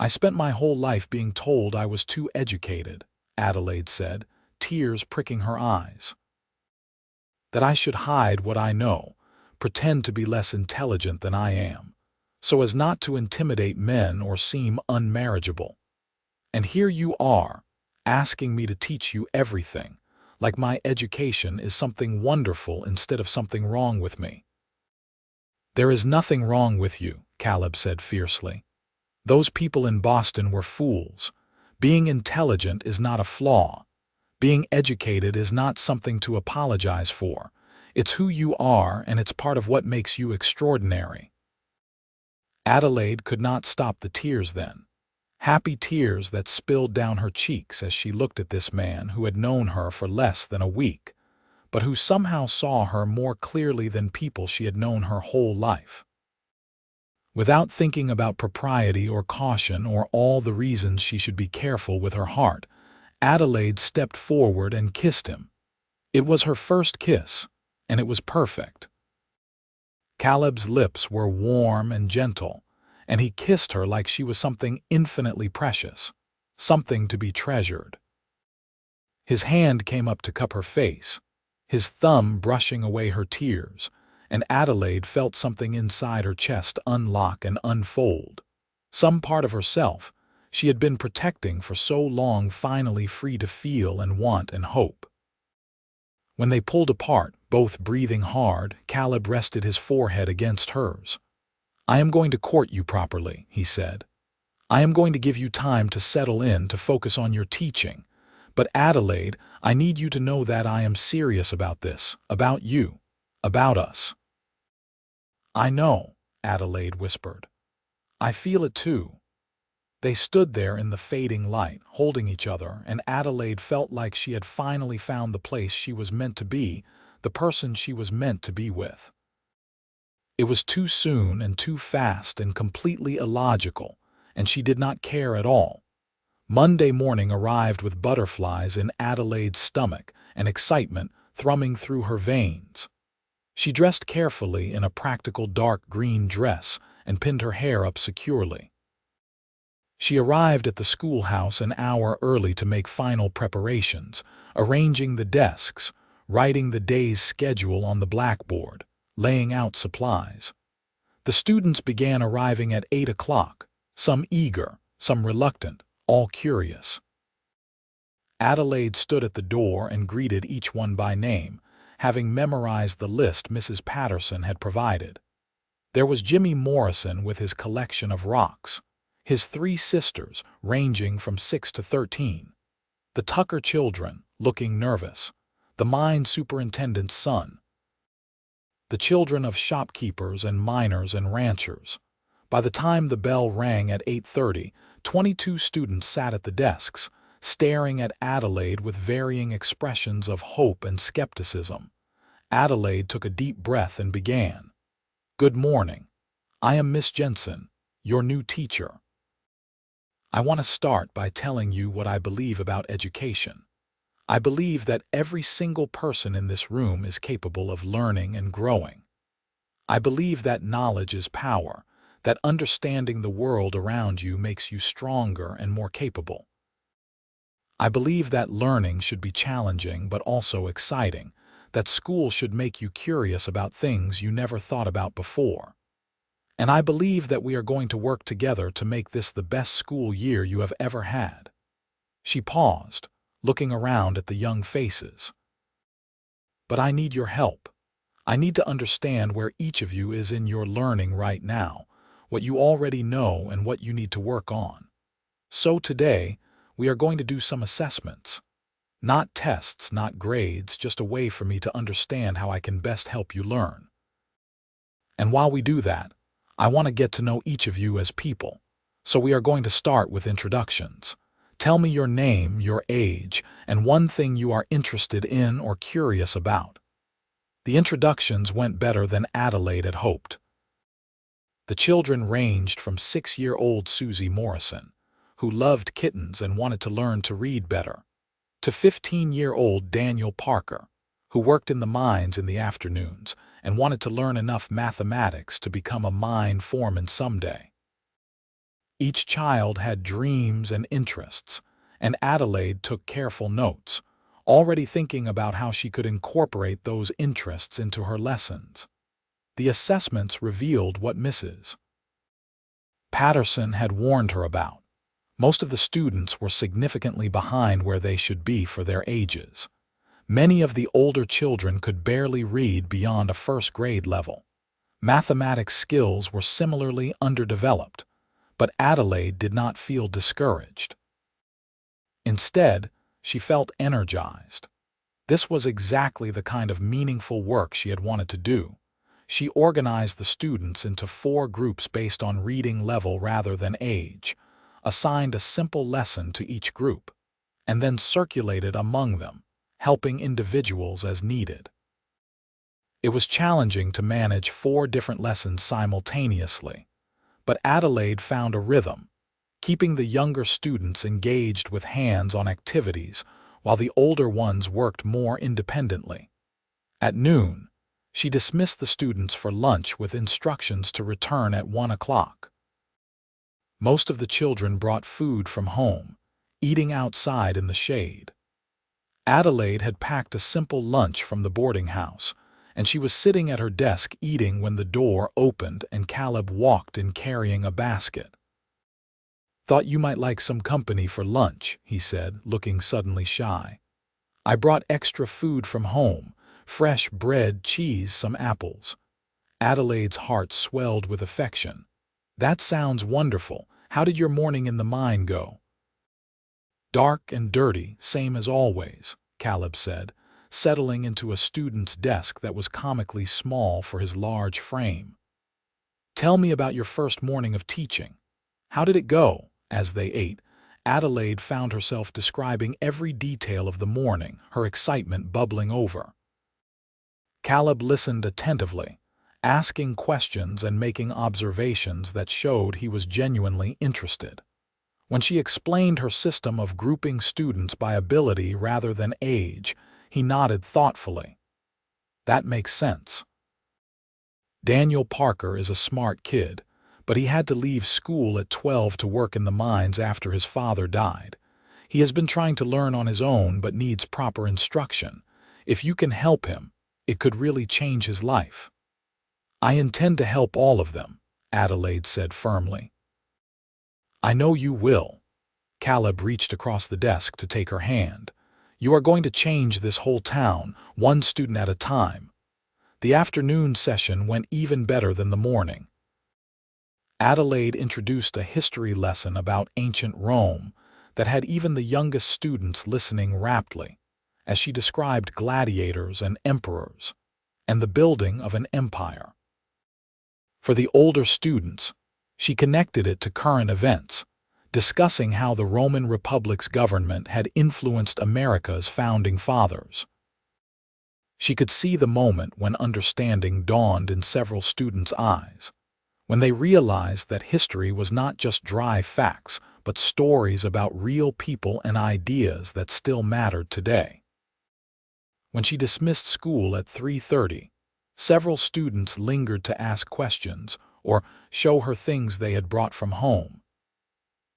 "I spent my whole life being told I was too educated," Adelaide said, tears pricking her eyes. "That I should hide what I know, pretend to be less intelligent than I am, so as not to intimidate men or seem unmarriageable. And here you are, asking me to teach you everything, like my education is something wonderful instead of something wrong with me." "There is nothing wrong with you," Caleb said fiercely. "Those people in Boston were fools. Being intelligent is not a flaw. Being educated is not something to apologize for. It's who you are, and it's part of what makes you extraordinary." Adelaide could not stop the tears then, happy tears that spilled down her cheeks as she looked at this man who had known her for less than a week, but who somehow saw her more clearly than people she had known her whole life. Without thinking about propriety or caution or all the reasons she should be careful with her heart, Adelaide stepped forward and kissed him. It was her first kiss, and it was perfect. Caleb's lips were warm and gentle, and he kissed her like she was something infinitely precious, something to be treasured. His hand came up to cup her face, his thumb brushing away her tears, and Adelaide felt something inside her chest unlock and unfold. Some part of herself she had been protecting for so long finally free to feel and want and hope. When they pulled apart, both breathing hard, Caleb rested his forehead against hers. "I am going to court you properly," he said. "I am going to give you time to settle in, to focus on your teaching. But Adelaide, I need you to know that I am serious about this, about you, about us." "I know," Adelaide whispered. "I feel it too." They stood there in the fading light, holding each other, and Adelaide felt like she had finally found the place she was meant to be, the person she was meant to be with. It was too soon and too fast and completely illogical, and she did not care at all. Monday morning arrived with butterflies in Adelaide's stomach and excitement thrumming through her veins. She dressed carefully in a practical dark green dress and pinned her hair up securely. She arrived at the schoolhouse an hour early to make final preparations, arranging the desks, writing the day's schedule on the blackboard, laying out supplies. The students began arriving at 8 o'clock, some eager, some reluctant, all curious. Adelaide stood at the door and greeted each one by name, having memorized the list Mrs. Patterson had provided. There was Jimmy Morrison with his collection of rocks, his 3 sisters ranging from 6 to 13, the Tucker children looking nervous, the mine superintendent's son, the children of shopkeepers and miners and ranchers. By the time the bell rang at 8:30, 22 students sat at the desks, staring at Adelaide with varying expressions of hope and skepticism. Adelaide took a deep breath and began. "Good morning. I am Miss Jensen, your new teacher. I want to start by telling you what I believe about education. I believe that every single person in this room is capable of learning and growing. I believe that knowledge is power, that understanding the world around you makes you stronger and more capable. I believe that learning should be challenging but also exciting, that school should make you curious about things you never thought about before. And I believe that we are going to work together to make this the best school year you have ever had." She paused, looking around at the young faces. "But I need your help. I need to understand where each of you is in your learning right now, what you already know and what you need to work on. So today, we are going to do some assessments. Not tests, not grades, just a way for me to understand how I can best help you learn. And while we do that, I want to get to know each of you as people, So we are going to start with introductions. Tell me your name, your age, and one thing you are interested in or curious about. The introductions went better than Adelaide had hoped. The children ranged from 6-year-old Susie Morrison, who loved kittens and wanted to learn to read better, to 15-year-old Daniel Parker, who worked in the mines in the afternoons and wanted to learn enough mathematics to become a mine foreman someday. Each child had dreams and interests, and Adelaide took careful notes, already thinking about how she could incorporate those interests into her lessons. The assessments revealed what Mrs. Patterson had warned her about. Most of the students were significantly behind where they should be for their ages. Many of the older children could barely read beyond a first-grade level. Mathematics skills were similarly underdeveloped, but Adelaide did not feel discouraged. Instead, she felt energized. This was exactly the kind of meaningful work she had wanted to do. She organized the students into 4 groups based on reading level rather than age, assigned a simple lesson to each group, and then circulated among them, helping individuals as needed. It was challenging to manage 4 different lessons simultaneously, but Adelaide found a rhythm, keeping the younger students engaged with hands-on activities while the older ones worked more independently. At noon, she dismissed the students for lunch with instructions to return at 1 o'clock. Most of the children brought food from home, eating outside in the shade. Adelaide had packed a simple lunch from the boarding house, and she was sitting at her desk eating when the door opened and Caleb walked in carrying a basket. "Thought you might like some company for lunch," he said, looking suddenly shy. "I brought extra food from home, fresh bread, cheese, some apples." Adelaide's heart swelled with affection. "That sounds wonderful. How did your morning in the mine go?" "Dark and dirty, same as always," Caleb said, settling into a student's desk that was comically small for his large frame. "Tell me about your first morning of teaching. How did it go?" As they ate, Adelaide found herself describing every detail of the morning, her excitement bubbling over. Caleb listened attentively, asking questions and making observations that showed he was genuinely interested. When she explained her system of grouping students by ability rather than age, he nodded thoughtfully. "That makes sense." Daniel Parker is a smart kid, but he had to leave school at 12 to work in the mines after his father died. He has been trying to learn on his own but needs proper instruction. If you can help him, it could really change his life. "I intend to help all of them," Adelaide said firmly. "I know you will." Caleb reached across the desk to take her hand. "You are going to change this whole town, one student at a time." The afternoon session went even better than the morning. Adelaide introduced a history lesson about ancient Rome that had even the youngest students listening raptly, as she described gladiators and emperors, and the building of an empire. For the older students, she connected it to current events, discussing how the Roman Republic's government had influenced America's founding fathers. She could see the moment when understanding dawned in several students' eyes, when they realized that history was not just dry facts, but stories about real people and ideas that still mattered today. When she dismissed school at 3:30, several students lingered to ask questions or show her things they had brought from home.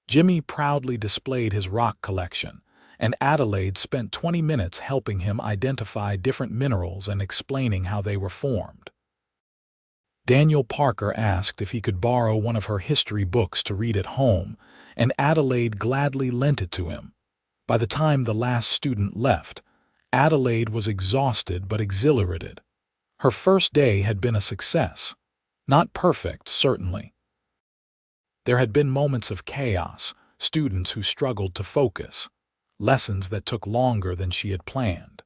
Jimmy proudly displayed his rock collection, and Adelaide spent 20 minutes helping him identify different minerals and explaining how they were formed. Daniel Parker asked if he could borrow one of her history books to read at home, and Adelaide gladly lent it to him. By the time the last student left, Adelaide was exhausted but exhilarated. Her first day had been a success. Not perfect, certainly. There had been moments of chaos, students who struggled to focus, lessons that took longer than she had planned.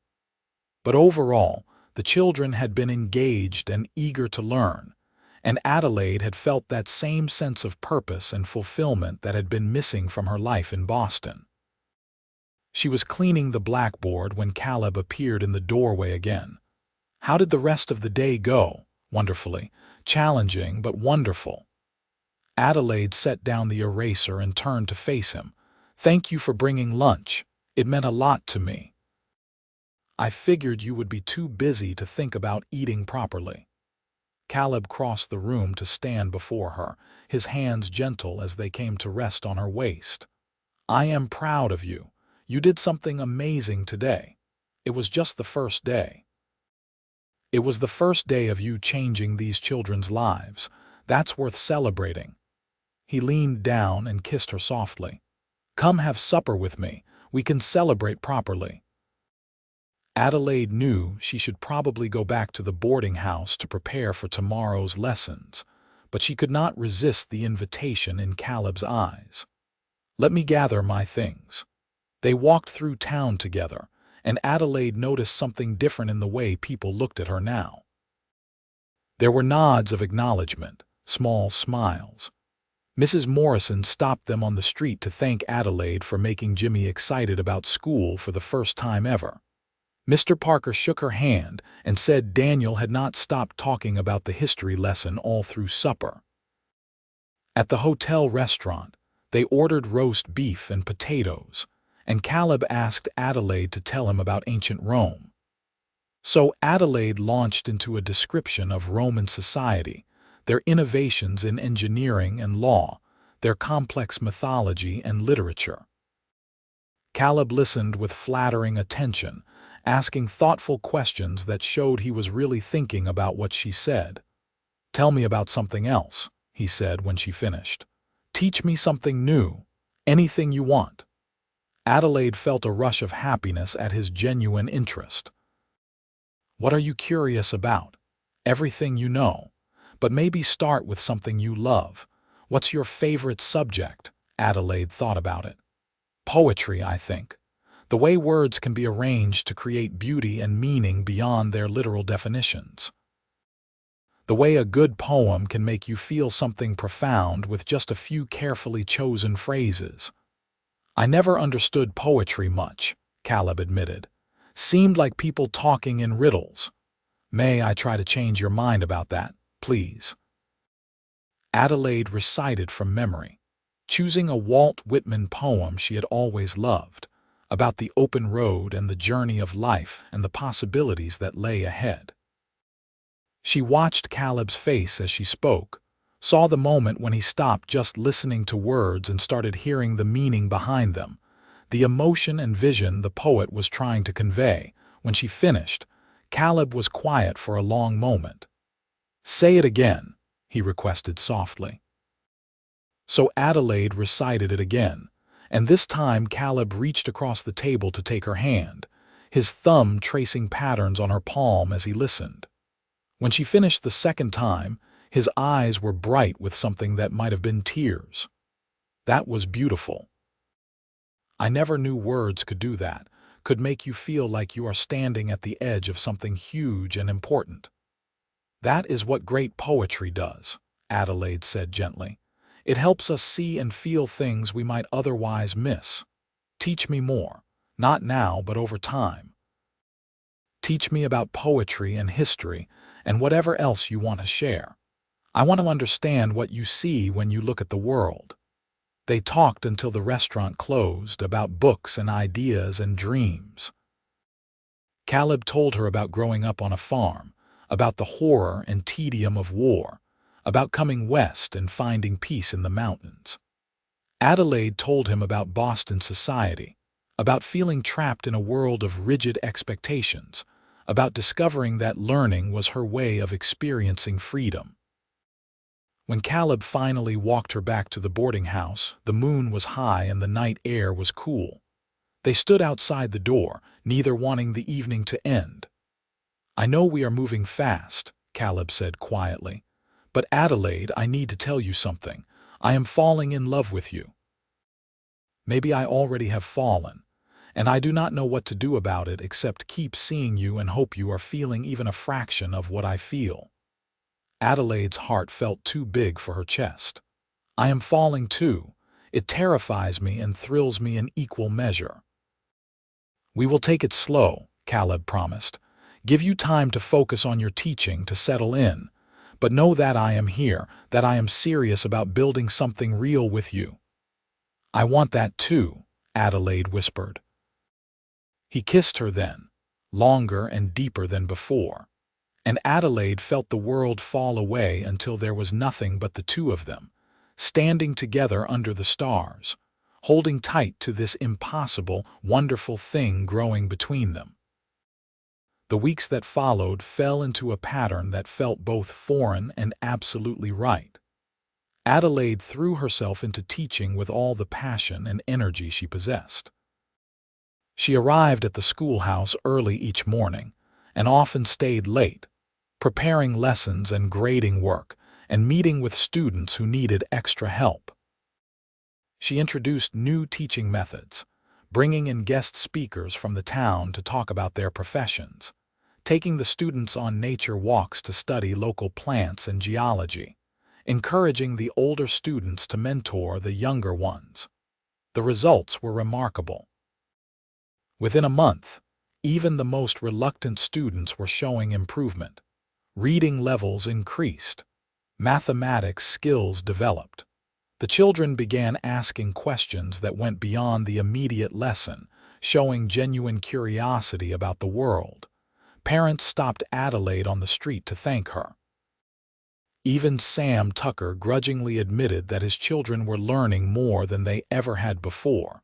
But overall, the children had been engaged and eager to learn, and Adelaide had felt that same sense of purpose and fulfillment that had been missing from her life in Boston. She was cleaning the blackboard when Caleb appeared in the doorway again. "How did the rest of the day go?" "Wonderfully. Challenging, but wonderful." Adelaide set down the eraser and turned to face him. "Thank you for bringing lunch. It meant a lot to me. I figured you would be too busy to think about eating properly." Caleb crossed the room to stand before her, his hands gentle as they came to rest on her waist. "I am proud of you. You did something amazing today. It was just the first day. It was the first day of you changing these children's lives. That's worth celebrating." He leaned down and kissed her softly. "Come have supper with me. We can celebrate properly." Adelaide knew she should probably go back to the boarding house to prepare for tomorrow's lessons, but she could not resist the invitation in Caleb's eyes. "Let me gather my things." They walked through town together, and Adelaide noticed something different in the way people looked at her now. There were nods of acknowledgement, small smiles. Mrs. Morrison stopped them on the street to thank Adelaide for making Jimmy excited about school for the first time ever. Mr. Parker shook her hand and said Daniel had not stopped talking about the history lesson all through supper. At the hotel restaurant, they ordered roast beef and potatoes, and Caleb asked Adelaide to tell him about ancient Rome. So Adelaide launched into a description of Roman society, their innovations in engineering and law, their complex mythology and literature. Caleb listened with flattering attention, asking thoughtful questions that showed he was really thinking about what she said. "Tell me about something else," he said when she finished. "Teach me something new, anything you want." Adelaide felt a rush of happiness at his genuine interest. "What are you curious about?" "Everything you know. But maybe start with something you love. What's your favorite subject?" Adelaide thought about it. "Poetry, I think. The way words can be arranged to create beauty and meaning beyond their literal definitions. The way a good poem can make you feel something profound with just a few carefully chosen phrases." "I never understood poetry much," Caleb admitted. "Seemed like people talking in riddles." "May I try to change your mind about that, please?" Adelaide recited from memory, choosing a Walt Whitman poem she had always loved, about the open road and the journey of life and the possibilities that lay ahead. She watched Caleb's face as she spoke, saw the moment when he stopped just listening to words and started hearing the meaning behind them, the emotion and vision the poet was trying to convey. When she finished, Caleb was quiet for a long moment. "Say it again," he requested softly. So Adelaide recited it again, and this time Caleb reached across the table to take her hand, his thumb tracing patterns on her palm as he listened. When she finished the second time, his eyes were bright with something that might have been tears. "That was beautiful. I never knew words could do that, could make you feel like you are standing at the edge of something huge and important." "That is what great poetry does," Adelaide said gently. "It helps us see and feel things we might otherwise miss. Teach me more, not now but over time. Teach me about poetry and history and whatever else you want to share. I want to understand what you see when you look at the world." They talked until the restaurant closed, about books and ideas and dreams. Caleb told her about growing up on a farm, about the horror and tedium of war, about coming west and finding peace in the mountains. Adelaide told him about Boston society, about feeling trapped in a world of rigid expectations, about discovering that learning was her way of experiencing freedom. When Caleb finally walked her back to the boarding house, the moon was high and the night air was cool. They stood outside the door, neither wanting the evening to end. "I know we are moving fast," Caleb said quietly, "but Adelaide, I need to tell you something. I am falling in love with you. Maybe I already have fallen, and I do not know what to do about it except keep seeing you and hope you are feeling even a fraction of what I feel." Adelaide's heart felt too big for her chest. I am falling too. It terrifies me and thrills me in equal measure. We will take it slow, Caleb promised. Give you time to focus on your teaching, to settle in. But know that I am here, that I am serious about building something real with you. I want that too, Adelaide whispered. He kissed her then, longer and deeper than before, and Adelaide felt the world fall away until there was nothing but the two of them, standing together under the stars, holding tight to this impossible, wonderful thing growing between them. The weeks that followed fell into a pattern that felt both foreign and absolutely right. Adelaide threw herself into teaching with all the passion and energy she possessed. She arrived at the schoolhouse early each morning and often stayed late, preparing lessons and grading work and meeting with students who needed extra help. She introduced new teaching methods, bringing in guest speakers from the town to talk about their professions, taking the students on nature walks to study local plants and geology, encouraging the older students to mentor the younger ones. The results were remarkable. Within a month, even the most reluctant students were showing improvement. Reading levels increased. Mathematics skills developed. The children began asking questions that went beyond the immediate lesson, showing genuine curiosity about the world. Parents stopped Adelaide on the street to thank her. Even Sam Tucker grudgingly admitted that his children were learning more than they ever had before.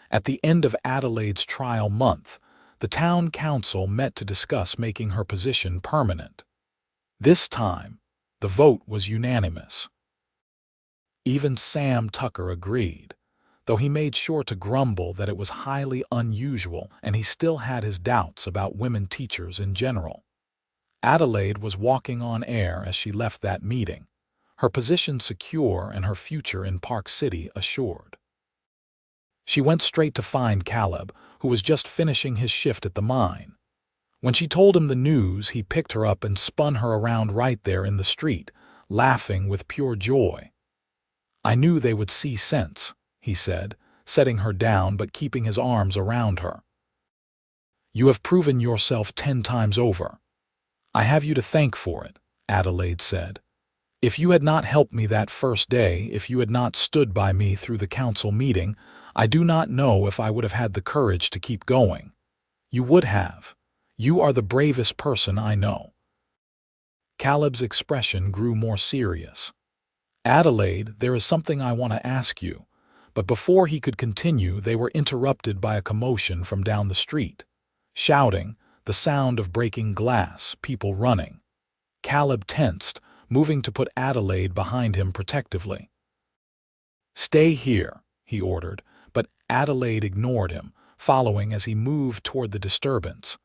At the end of Adelaide's trial month, the town council met to discuss making her position permanent. This time, the vote was unanimous. Even Sam Tucker agreed, though he made sure to grumble that it was highly unusual and he still had his doubts about women teachers in general. Adelaide was walking on air as she left that meeting, her position secure and her future in Park City assured. She went straight to find Caleb, who was just finishing his shift at the mine. When she told him the news, he picked her up and spun her around right there in the street, laughing with pure joy. I knew they would see sense, he said, setting her down but keeping his arms around her. You have proven yourself 10 times over. I have you to thank for it, Adelaide said. If you had not helped me that first day, if you had not stood by me through the council meeting, I do not know if I would have had the courage to keep going. You would have. You are the bravest person I know. Caleb's expression grew more serious. Adelaide, there is something I want to ask you. But before he could continue, they were interrupted by a commotion from down the street. Shouting, the sound of breaking glass, people running. Caleb tensed, moving to put Adelaide behind him protectively. Stay here, he ordered, but Adelaide ignored him, following as he moved toward the disturbance.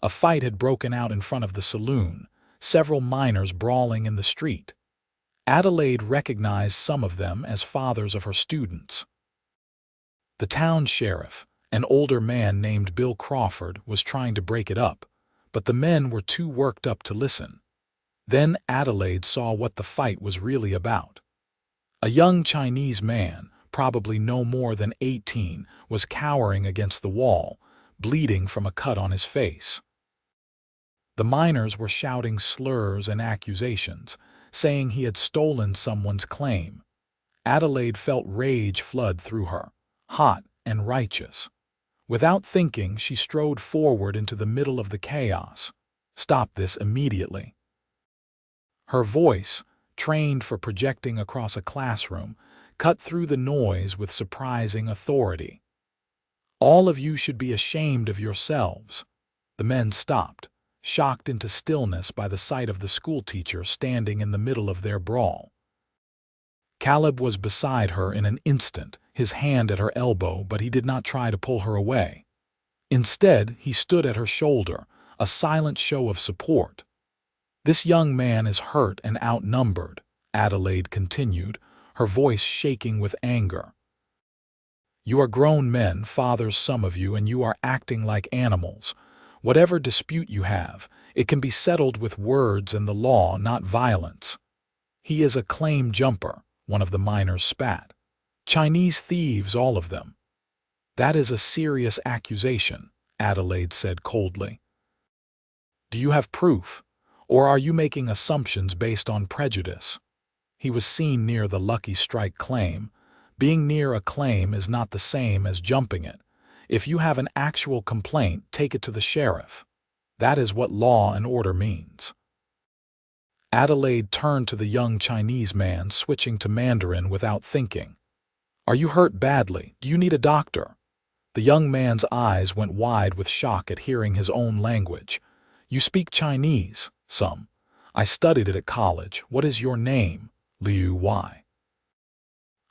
A fight had broken out in front of the saloon, several miners brawling in the street. Adelaide recognized some of them as fathers of her students. The town sheriff, an older man named Bill Crawford, was trying to break it up, but the men were too worked up to listen. Then Adelaide saw what the fight was really about. A young Chinese man, probably no more than 18, was cowering against the wall, bleeding from a cut on his face. The miners were shouting slurs and accusations, saying he had stolen someone's claim. Adelaide felt rage flood through her, hot and righteous. Without thinking, she strode forward into the middle of the chaos. Stop this immediately. Her voice, trained for projecting across a classroom, cut through the noise with surprising authority. All of you should be ashamed of yourselves. The men stopped, shocked into stillness by the sight of the schoolteacher standing in the middle of their brawl. Caleb was beside her in an instant, his hand at her elbow, but he did not try to pull her away. Instead, he stood at her shoulder, a silent show of support. This young man is hurt and outnumbered, Adelaide continued, her voice shaking with anger. You are grown men, fathers some of you, and you are acting like animals. Whatever dispute you have, It can be settled with words and the law, not violence. He is a claim jumper, one of the miners spat. Chinese thieves, all of them. That is a serious accusation, Adelaide said coldly. Do you have proof, or are you making assumptions based on prejudice? He was seen near the Lucky Strike claim. Being near a claim is not the same as jumping it. If you have an actual complaint, take it to the sheriff. That is what law and order means. Adelaide turned to the young Chinese man, switching to Mandarin without thinking. Are you hurt badly? Do you need a doctor? The young man's eyes went wide with shock at hearing his own language. You speak Chinese? Some. I studied it at college. What is your name? Liu Y.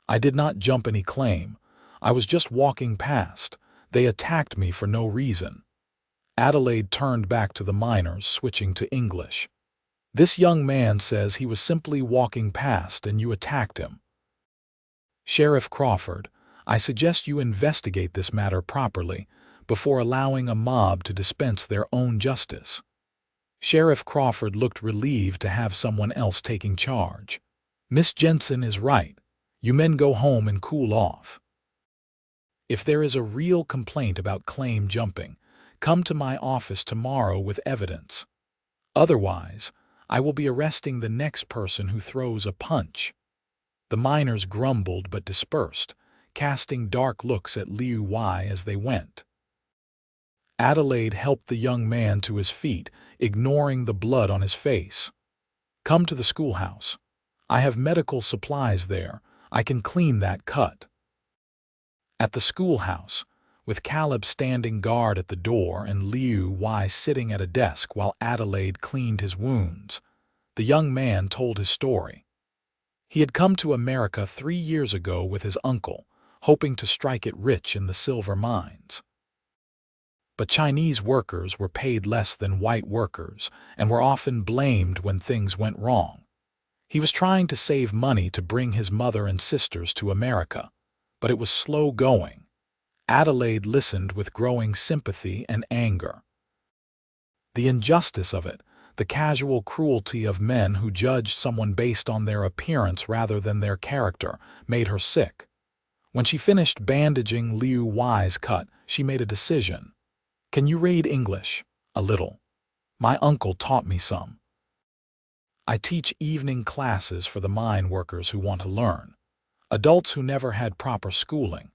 I did not jump any claim. I was just walking past. They attacked me for no reason. Adelaide turned back to the miners, switching to English. This young man says he was simply walking past and you attacked him. Sheriff Crawford, I suggest you investigate this matter properly before allowing a mob to dispense their own justice. Sheriff Crawford looked relieved to have someone else taking charge. Miss Jensen is right. You men go home and cool off. If there is a real complaint about claim jumping, come to my office tomorrow with evidence. Otherwise, I will be arresting the next person who throws a punch. The miners grumbled but dispersed, casting dark looks at Liu Y as they went. Adelaide helped the young man to his feet, ignoring the blood on his face. Come to the schoolhouse. I have medical supplies there. I can clean that cut. At the schoolhouse, with Caleb standing guard at the door and Liu Y sitting at a desk while Adelaide cleaned his wounds, the young man told his story. He had come to America 3 years ago with his uncle, hoping to strike it rich in the silver mines. But Chinese workers were paid less than white workers and were often blamed when things went wrong. He was trying to save money to bring his mother and sisters to America, but it was slow going. Adelaide listened with growing sympathy and anger. The injustice of it, the casual cruelty of men who judged someone based on their appearance rather than their character, made her sick. When she finished bandaging Liu Y's cut, she made a decision. Can you read English? A little. My uncle taught me some. I teach evening classes for the mine workers who want to learn. Adults who never had proper schooling.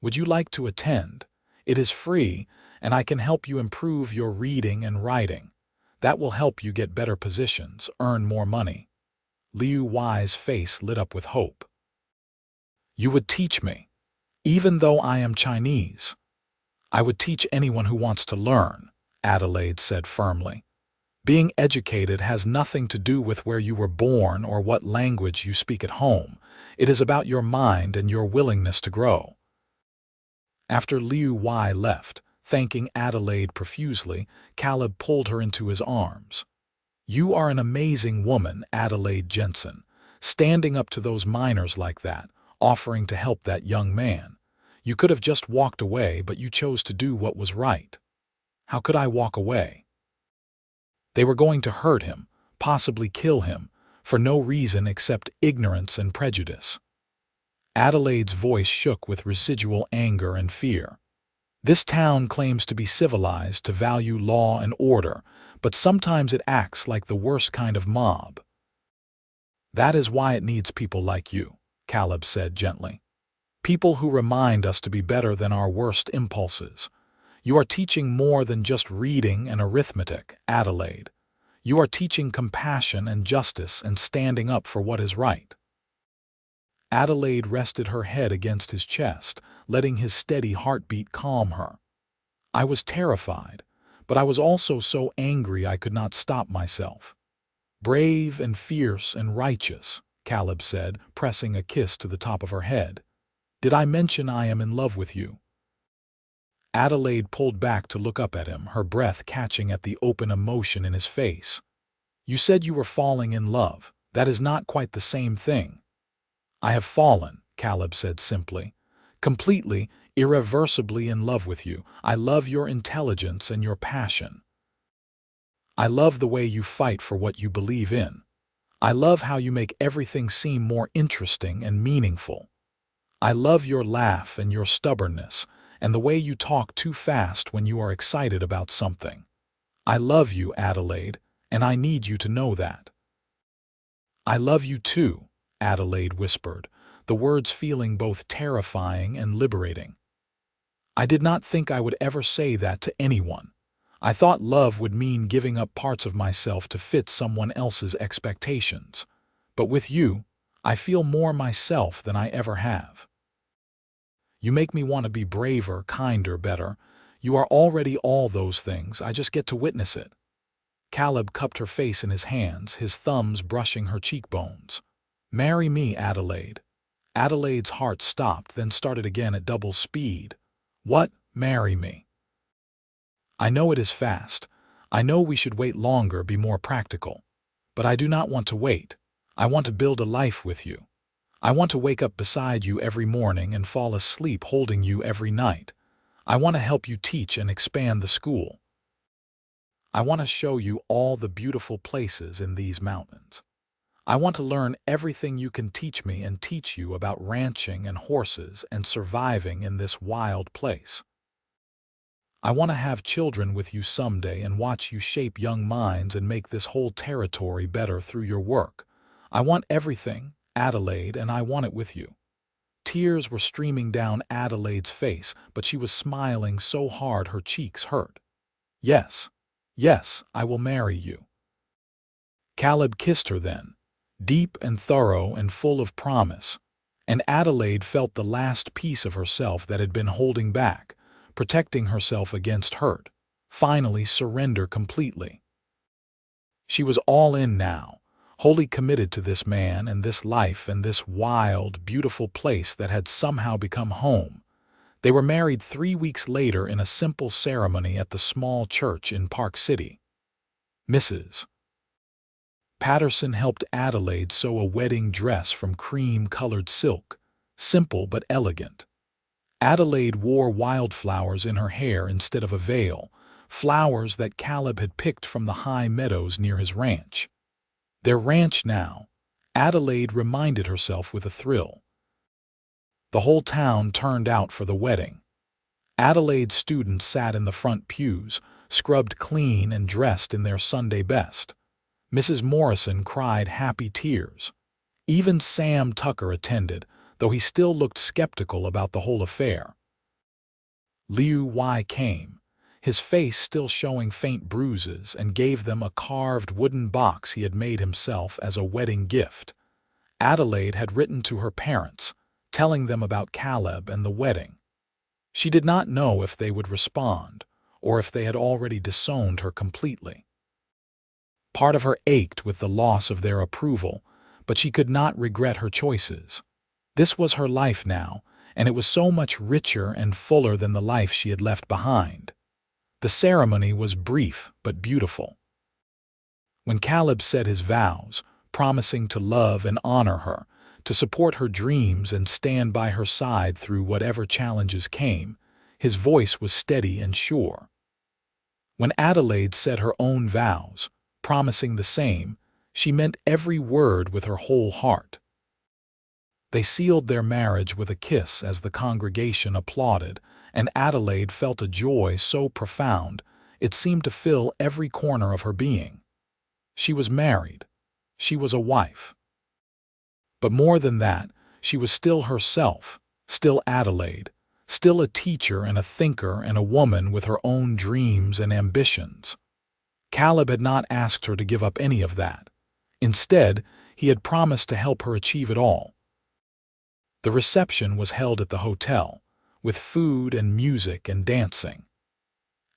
Would you like to attend? It is free, and I can help you improve your reading and writing. That will help you get better positions, earn more money. Liu Y's face lit up with hope. You would teach me, even though I am Chinese. I would teach anyone who wants to learn, Adelaide said firmly. Being educated has nothing to do with where you were born or what language you speak at home. It is about your mind and your willingness to grow. After Liu Y left, thanking Adelaide profusely, Caleb pulled her into his arms. You are an amazing woman, Adelaide Jensen, standing up to those miners like that, offering to help that young man. You could have just walked away, but you chose to do what was right. How could I walk away? They were going to hurt him, possibly kill him, for no reason except ignorance and prejudice. Adelaide's voice shook with residual anger and fear. This town claims to be civilized, to value law and order, but sometimes it acts like the worst kind of mob. That is why it needs people like you, Caleb said gently. People who remind us to be better than our worst impulses. You are teaching more than just reading and arithmetic, Adelaide. You are teaching compassion and justice and standing up for what is right. Adelaide rested her head against his chest, letting his steady heartbeat calm her. I was terrified, but I was also so angry I could not stop myself. Brave and fierce and righteous, Caleb said, pressing a kiss to the top of her head. Did I mention I am in love with you? Adelaide pulled back to look up at him, her breath catching at the open emotion in his face. You said you were falling in love. That is not quite the same thing. I have fallen, Caleb said simply. Completely, irreversibly in love with you. I love your intelligence and your passion. I love the way you fight for what you believe in. I love how you make everything seem more interesting and meaningful. I love your laugh and your stubbornness, and the way you talk too fast when you are excited about something. I love you, Adelaide, and I need you to know that. I love you too, Adelaide whispered, the words feeling both terrifying and liberating. I did not think I would ever say that to anyone. I thought love would mean giving up parts of myself to fit someone else's expectations. But with you, I feel more myself than I ever have. You make me want to be braver, kinder, better. You are already all those things, I just get to witness it. Caleb cupped her face in his hands, his thumbs brushing her cheekbones. Marry me, Adelaide. Adelaide's heart stopped, then started again at double speed. What? Marry me? I know it is fast. I know we should wait longer, be more practical. But I do not want to wait. I want to build a life with you. I want to wake up beside you every morning and fall asleep holding you every night. I want to help you teach and expand the school. I want to show you all the beautiful places in these mountains. I want to learn everything you can teach me and teach you about ranching and horses and surviving in this wild place. I want to have children with you someday and watch you shape young minds and make this whole territory better through your work. I want everything, Adelaide, and I want it with you. Tears were streaming down Adelaide's face, but she was smiling so hard her cheeks hurt. Yes, yes, I will marry you. Caleb kissed her then, deep and thorough and full of promise, and Adelaide felt the last piece of herself that had been holding back, protecting herself against hurt, finally surrender completely. She was all in now, wholly committed to this man and this life and this wild, beautiful place that had somehow become home. They were married 3 weeks later in a simple ceremony at the small church in Park City. Mrs. Patterson helped Adelaide sew a wedding dress from cream-colored silk, simple but elegant. Adelaide wore wildflowers in her hair instead of a veil, flowers that Caleb had picked from the high meadows near his ranch. Their ranch now, Adelaide reminded herself with a thrill. The whole town turned out for the wedding. Adelaide's students sat in the front pews, scrubbed clean and dressed in their Sunday best. Mrs. Morrison cried happy tears. Even Sam Tucker attended, though he still looked skeptical about the whole affair. Liu Y came, his face still showing faint bruises, and gave them a carved wooden box he had made himself as a wedding gift. Adelaide had written to her parents, telling them about Caleb and the wedding. She did not know if they would respond, or if they had already disowned her completely. Part of her ached with the loss of their approval, but she could not regret her choices. This was her life now, and it was so much richer and fuller than the life she had left behind. The ceremony was brief but beautiful. When Caleb said his vows, promising to love and honor her, to support her dreams and stand by her side through whatever challenges came, his voice was steady and sure. When Adelaide said her own vows, promising the same, she meant every word with her whole heart. They sealed their marriage with a kiss as the congregation applauded, and Adelaide felt a joy so profound it seemed to fill every corner of her being. She was married. She was a wife. But more than that, she was still herself, still Adelaide, still a teacher and a thinker and a woman with her own dreams and ambitions. Caleb had not asked her to give up any of that. Instead, he had promised to help her achieve it all. The reception was held at the hotel, with food and music and dancing.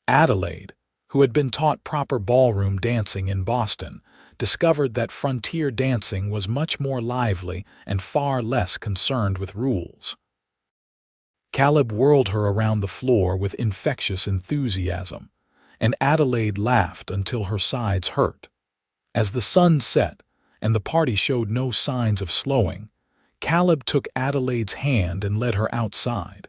Adelaide, who had been taught proper ballroom dancing in Boston, discovered that frontier dancing was much more lively and far less concerned with rules. Caleb whirled her around the floor with infectious enthusiasm, and Adelaide laughed until her sides hurt. As the sun set and the party showed no signs of slowing, Caleb took Adelaide's hand and led her outside.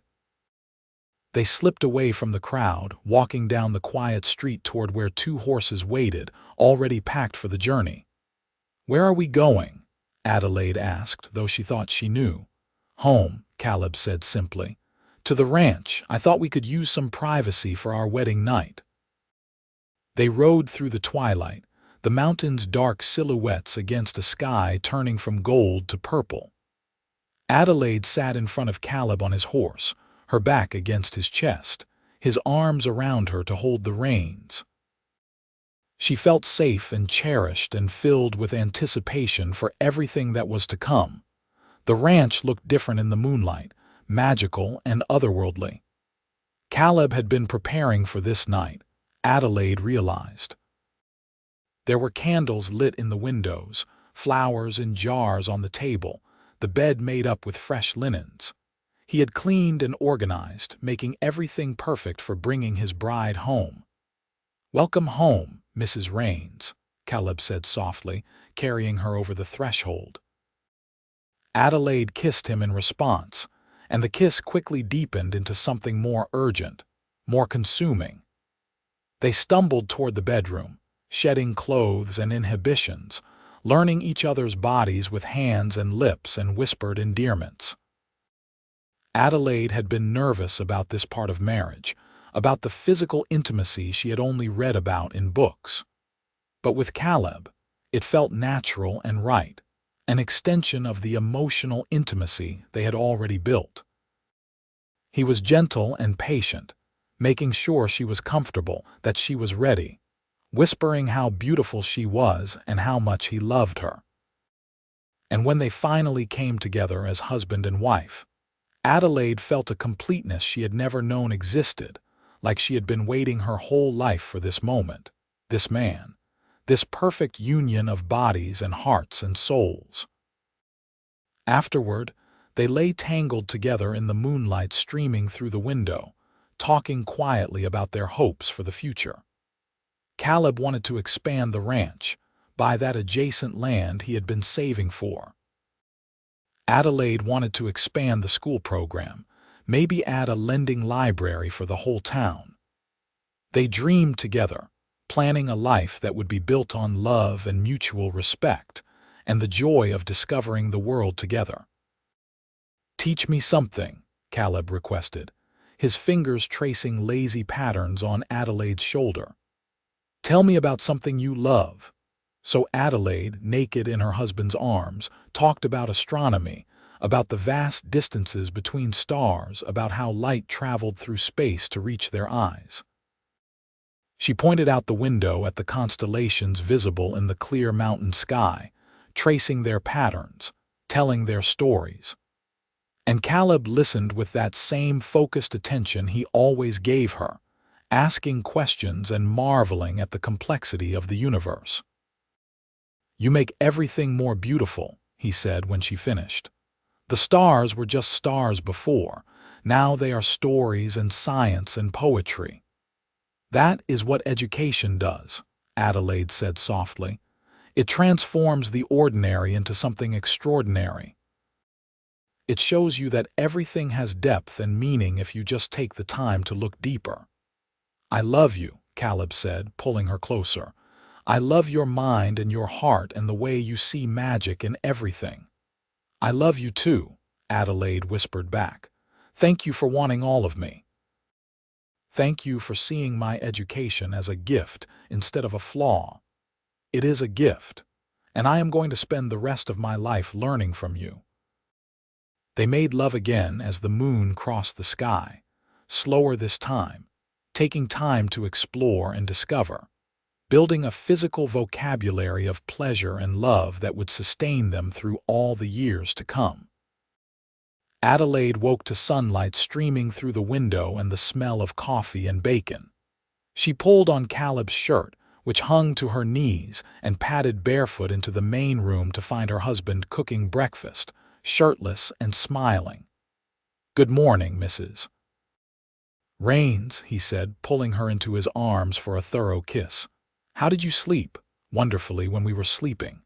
They slipped away from the crowd, walking down the quiet street toward where two horses waited, already packed for the journey. "Where are we going?" Adelaide asked, though she thought she knew. "Home," Caleb said simply. "To the ranch. I thought we could use some privacy for our wedding night." They rode through the twilight, the mountains' dark silhouettes against a sky turning from gold to purple. Adelaide sat in front of Caleb on his horse, her back against his chest, his arms around her to hold the reins. She felt safe and cherished and filled with anticipation for everything that was to come. The ranch looked different in the moonlight, magical and otherworldly. Caleb had been preparing for this night, Adelaide realized. There were candles lit in the windows, flowers in jars on the table, the bed made up with fresh linens. He had cleaned and organized, making everything perfect for bringing his bride home. "Welcome home, Mrs. Raines," Caleb said softly, carrying her over the threshold. Adelaide kissed him in response, and the kiss quickly deepened into something more urgent, more consuming. They stumbled toward the bedroom, shedding clothes and inhibitions, learning each other's bodies with hands and lips and whispered endearments. Adelaide had been nervous about this part of marriage, about the physical intimacy she had only read about in books. But with Caleb, it felt natural and right, an extension of the emotional intimacy they had already built. He was gentle and patient, making sure she was comfortable, that she was ready, whispering how beautiful she was and how much he loved her. And when they finally came together as husband and wife, Adelaide felt a completeness she had never known existed, like she had been waiting her whole life for this moment, this man, this perfect union of bodies and hearts and souls. Afterward, they lay tangled together in the moonlight streaming through the window, talking quietly about their hopes for the future. Caleb wanted to expand the ranch, buy that adjacent land he had been saving for. Adelaide wanted to expand the school program, maybe add a lending library for the whole town. They dreamed together, planning a life that would be built on love and mutual respect, and the joy of discovering the world together. "Teach me something," Caleb requested, his fingers tracing lazy patterns on Adelaide's shoulder. "Tell me about something you love." So Adelaide, naked in her husband's arms, talked about astronomy, about the vast distances between stars, about how light traveled through space to reach their eyes. She pointed out the window at the constellations visible in the clear mountain sky, tracing their patterns, telling their stories. And Caleb listened with that same focused attention he always gave her, asking questions and marveling at the complexity of the universe. "You make everything more beautiful," he said when she finished. "The stars were just stars before. Now they are stories and science and poetry." "That is what education does," Adelaide said softly. "It transforms the ordinary into something extraordinary. It shows you that everything has depth and meaning if you just take the time to look deeper." "I love you," Caleb said, pulling her closer. "I love your mind and your heart and the way you see magic in everything." "I love you too," Adelaide whispered back. "Thank you for wanting all of me. Thank you for seeing my education as a gift instead of a flaw. It is a gift, and I am going to spend the rest of my life learning from you." They made love again as the moon crossed the sky, slower this time, taking time to explore and discover, building a physical vocabulary of pleasure and love that would sustain them through all the years to come. Adelaide woke to sunlight streaming through the window and the smell of coffee and bacon. She pulled on Caleb's shirt, which hung to her knees, and padded barefoot into the main room to find her husband cooking breakfast, shirtless and smiling. "Good morning, Mrs. Raines," he said, pulling her into his arms for a thorough kiss. "How did you sleep?" "Wonderfully when we were sleeping."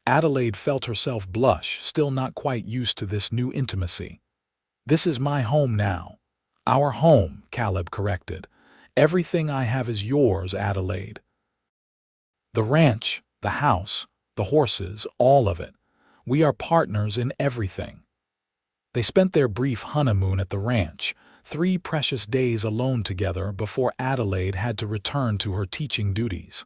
Adelaide felt herself blush, still not quite used to this new intimacy. "This is my home now. Our home, Caleb corrected. Everything I have is yours, Adelaide. The ranch, the house, the horses, all of it. We are partners in everything. They spent their brief honeymoon at the ranch, 3 precious days alone together before Adelaide had to return to her teaching duties.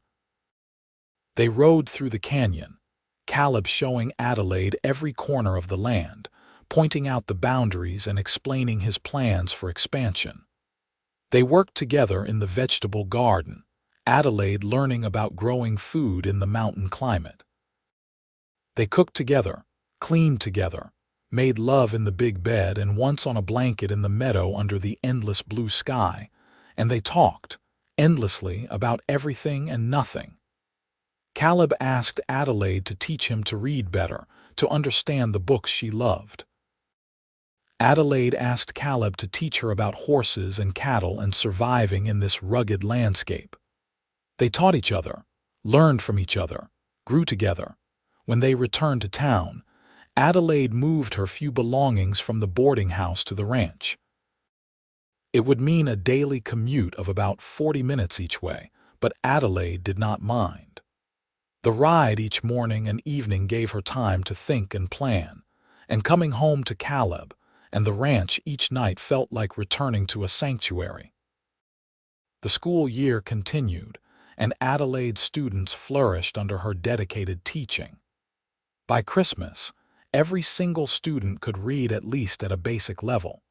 They rode through the canyon, Caleb showing Adelaide every corner of the land, pointing out the boundaries and explaining his plans for expansion. They worked together in the vegetable garden, Adelaide learning about growing food in the mountain climate. They cooked together, cleaned together, made love in the big bed and once on a blanket in the meadow under the endless blue sky, and they talked, endlessly, about everything and nothing. Caleb asked Adelaide to teach him to read better, to understand the books she loved. Adelaide asked Caleb to teach her about horses and cattle and surviving in this rugged landscape. They taught each other, learned from each other, grew together. When they returned to town, Adelaide moved her few belongings from the boarding house to the ranch. It would mean a daily commute of about 40 minutes each way, but Adelaide did not mind. The ride each morning and evening gave her time to think and plan, and coming home to Caleb and the ranch each night felt like returning to a sanctuary. The school year continued, and Adelaide's students flourished under her dedicated teaching. By Christmas, every single student could read at least at a basic level.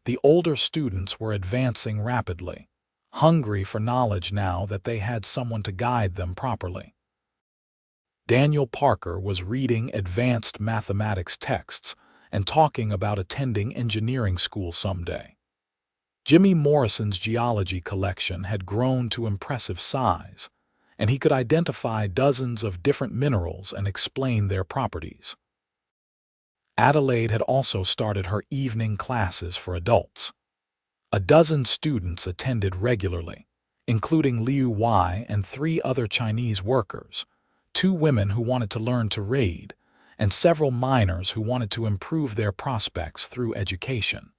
The older students were advancing rapidly, hungry for knowledge now that they had someone to guide them properly. Daniel Parker was reading advanced mathematics texts and talking about attending engineering school someday. Jimmy Morrison's geology collection had grown to impressive size, and he could identify dozens of different minerals and explain their properties. Adelaide had also started her evening classes for adults. A dozen students attended regularly, including Liu Wei and 3 other Chinese workers, 2 women who wanted to learn to read, and several minors who wanted to improve their prospects through education.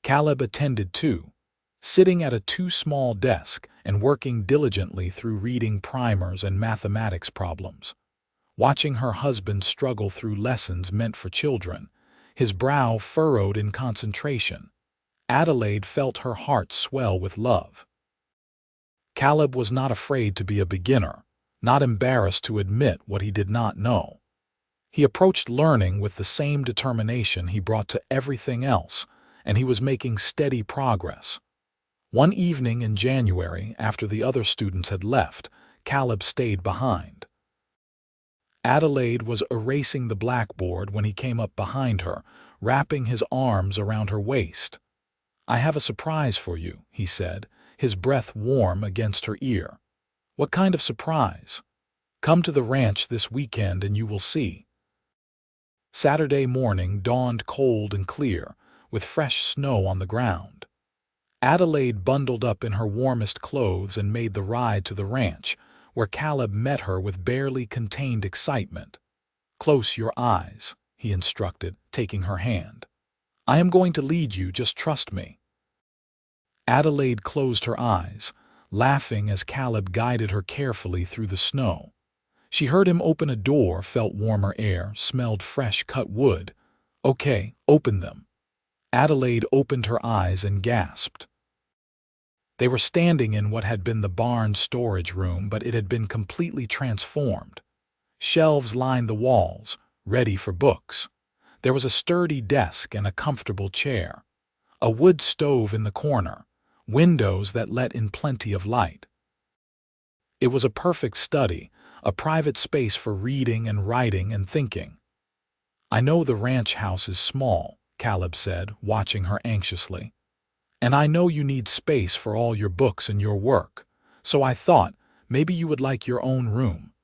Caleb attended too, sitting at a too small desk and working diligently through reading primers and mathematics problems. Watching her husband struggle through lessons meant for children, his brow furrowed in concentration, Adelaide felt her heart swell with love. Caleb was not afraid to be a beginner, not embarrassed to admit what he did not know. He approached learning with the same determination he brought to everything else, and he was making steady progress. One evening in January, after the other students had left, Caleb stayed behind. Adelaide was erasing the blackboard when he came up behind her, wrapping his arms around her waist. "I have a surprise for you," he said, his breath warm against her ear. "What kind of surprise?" "Come to the ranch this weekend and you will see." Saturday morning dawned cold and clear, with fresh snow on the ground. Adelaide bundled up in her warmest clothes and made the ride to the ranch, where Caleb met her with barely contained excitement. "Close your eyes," he instructed, taking her hand. "I am going to lead you, just trust me." Adelaide closed her eyes, laughing as Caleb guided her carefully through the snow. She heard him open a door, felt warmer air, smelled fresh cut wood. "Okay, open them." Adelaide opened her eyes and gasped. They were standing in what had been the barn storage room, but it had been completely transformed. Shelves lined the walls, ready for books. There was a sturdy desk and a comfortable chair. A wood stove in the corner, windows that let in plenty of light. It was a perfect study, a private space for reading and writing and thinking. "I know the ranch house is small," Caleb said, watching her anxiously. "And I know you need space for all your books and your work, so I thought maybe you would like your own room.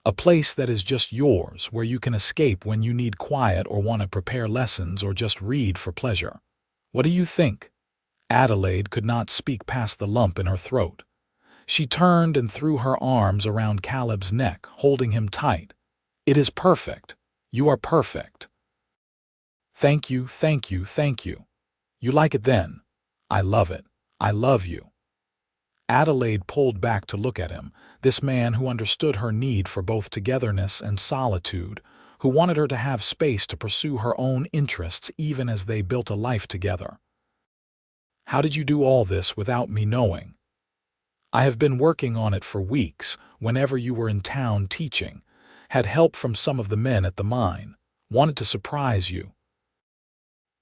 A place that is just yours, where you can escape when you need quiet or want to prepare lessons or just read for pleasure. What do you think?" Adelaide could not speak past the lump in her throat. She turned and threw her arms around Caleb's neck, holding him tight. "It is perfect. You are perfect." "Thank you, thank you, thank you." You like it then? I love it. I love you. Adelaide pulled back to look at him, this man who understood her need for both togetherness and solitude, who wanted her to have space to pursue her own interests even as they built a life together. How did you do all this without me knowing? I have been working on it for weeks, whenever you were in town teaching, had help from some of the men at the mine, wanted to surprise you.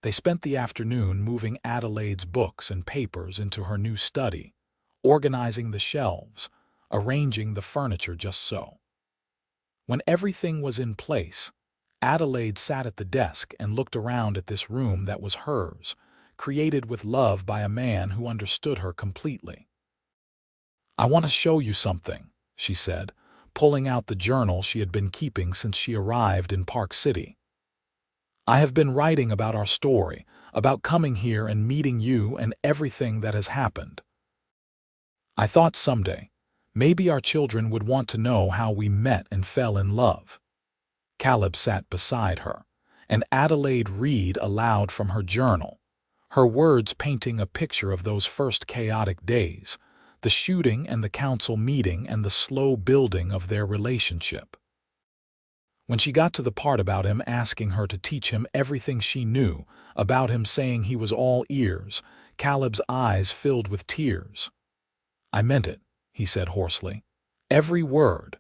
They spent the afternoon moving Adelaide's books and papers into her new study, organizing the shelves, arranging the furniture just so. When everything was in place, Adelaide sat at the desk and looked around at this room that was hers, created with love by a man who understood her completely. I want to show you something, she said, pulling out the journal she had been keeping since she arrived in Park City. I have been writing about our story, about coming here and meeting you and everything that has happened. I thought someday, maybe our children would want to know how we met and fell in love. Caleb sat beside her, and Adelaide read aloud from her journal, her words painting a picture of those first chaotic days, the shooting and the council meeting and the slow building of their relationship. When she got to the part about him asking her to teach him everything she knew, about him saying he was all ears, Caleb's eyes filled with tears. I meant it, he said hoarsely. Every word.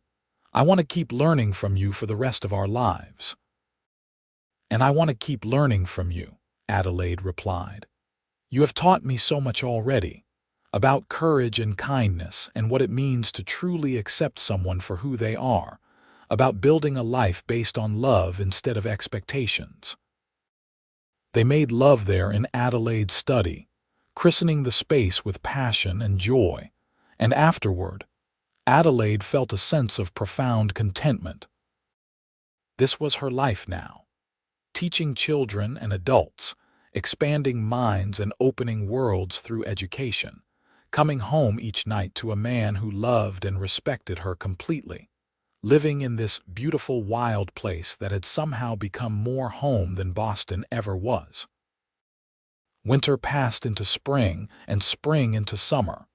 I want to keep learning from you for the rest of our lives. And I want to keep learning from you, Adelaide replied. You have taught me so much already, about courage and kindness and what it means to truly accept someone for who they are, about building a life based on love instead of expectations. They made love there in Adelaide's study, christening the space with passion and joy, and afterward, Adelaide felt a sense of profound contentment. This was her life now, teaching children and adults, expanding minds and opening worlds through education, coming home each night to a man who loved and respected her completely, living in this beautiful wild place that had somehow become more home than Boston ever was. Winter passed into spring and spring into summer.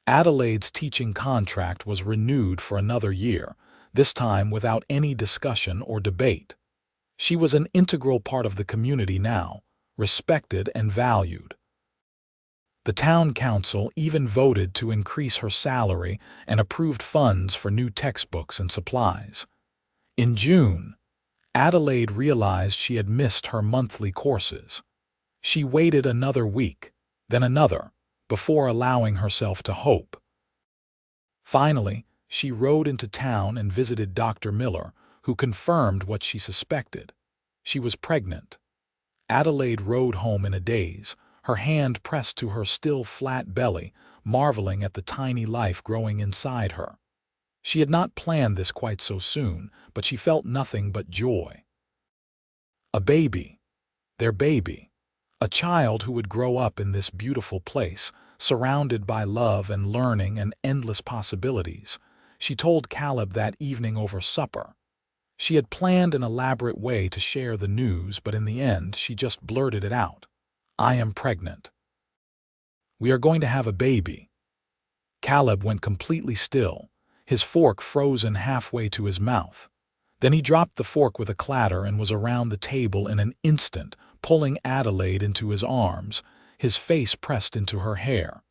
Adelaide's teaching contract was renewed for another year, this time without any discussion or debate. She was an integral part of the community now, respected and valued. The town council even voted to increase her salary and approved funds for new textbooks and supplies. In June, Adelaide realized she had missed her monthly courses. She waited another week, then another, before allowing herself to hope. Finally, she rode into town and visited Dr. Miller, who confirmed what she suspected. She was pregnant. Adelaide rode home in a daze, her hand pressed to her still flat belly, marveling at the tiny life growing inside her. She had not planned this quite so soon, but she felt nothing but joy. A baby, their baby, a child who would grow up in this beautiful place, surrounded by love and learning and endless possibilities. She told Caleb that evening over supper. She had planned an elaborate way to share the news, but in the end she just blurted it out. I am pregnant. We are going to have a baby. Caleb went completely still, his fork frozen halfway to his mouth. Then he dropped the fork with a clatter and was around the table in an instant, pulling Adelaide into his arms, his face pressed into her hair.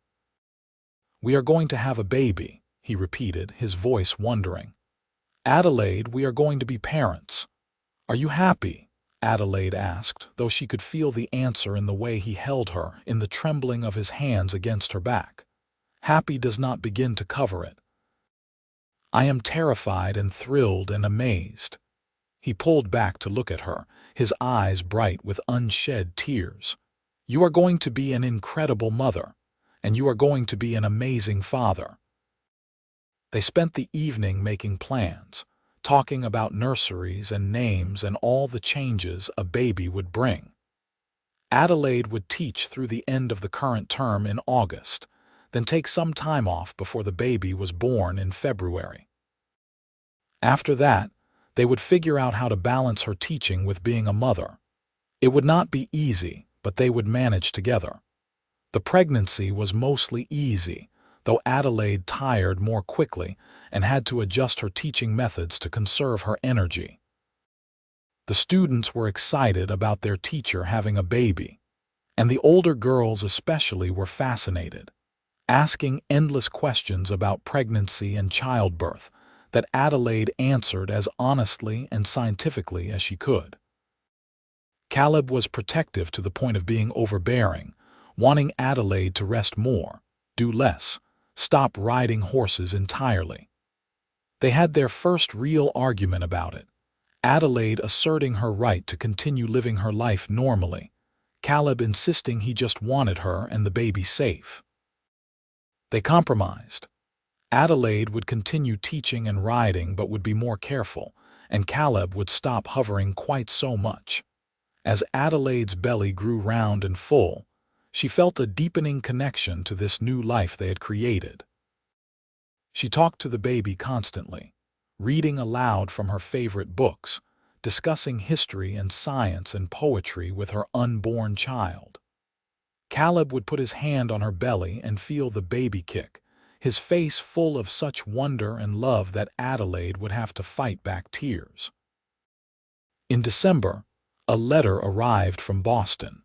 We are going to have a baby, he repeated, his voice wondering. Adelaide, we are going to be parents. Are you happy? Adelaide asked, though she could feel the answer in the way he held her, in the trembling of his hands against her back. Happy does not begin to cover it. I am terrified and thrilled and amazed. He pulled back to look at her, his eyes bright with unshed tears. You are going to be an incredible mother, and you are going to be an amazing father. They spent the evening making plans, talking about nurseries and names and all the changes a baby would bring. Adelaide would teach through the end of the current term in August, then take some time off before the baby was born in February. After that, they would figure out how to balance her teaching with being a mother. It would not be easy, but they would manage together. The pregnancy was mostly easy, though Adelaide tired more quickly and had to adjust her teaching methods to conserve her energy. The students were excited about their teacher having a baby, and the older girls especially were fascinated, asking endless questions about pregnancy and childbirth that Adelaide answered as honestly and scientifically as she could. Caleb was protective to the point of being overbearing, wanting Adelaide to rest more, do less, stop riding horses entirely. They had their first real argument about it, Adelaide asserting her right to continue living her life normally, Caleb insisting he just wanted her and the baby safe. They compromised. Adelaide would continue teaching and riding but would be more careful, and Caleb would stop hovering quite so much. As Adelaide's belly grew round and full, she felt a deepening connection to this new life they had created. She talked to the baby constantly, reading aloud from her favorite books, discussing history and science and poetry with her unborn child. Caleb would put his hand on her belly and feel the baby kick, his face full of such wonder and love that Adelaide would have to fight back tears. In December, a letter arrived from Boston.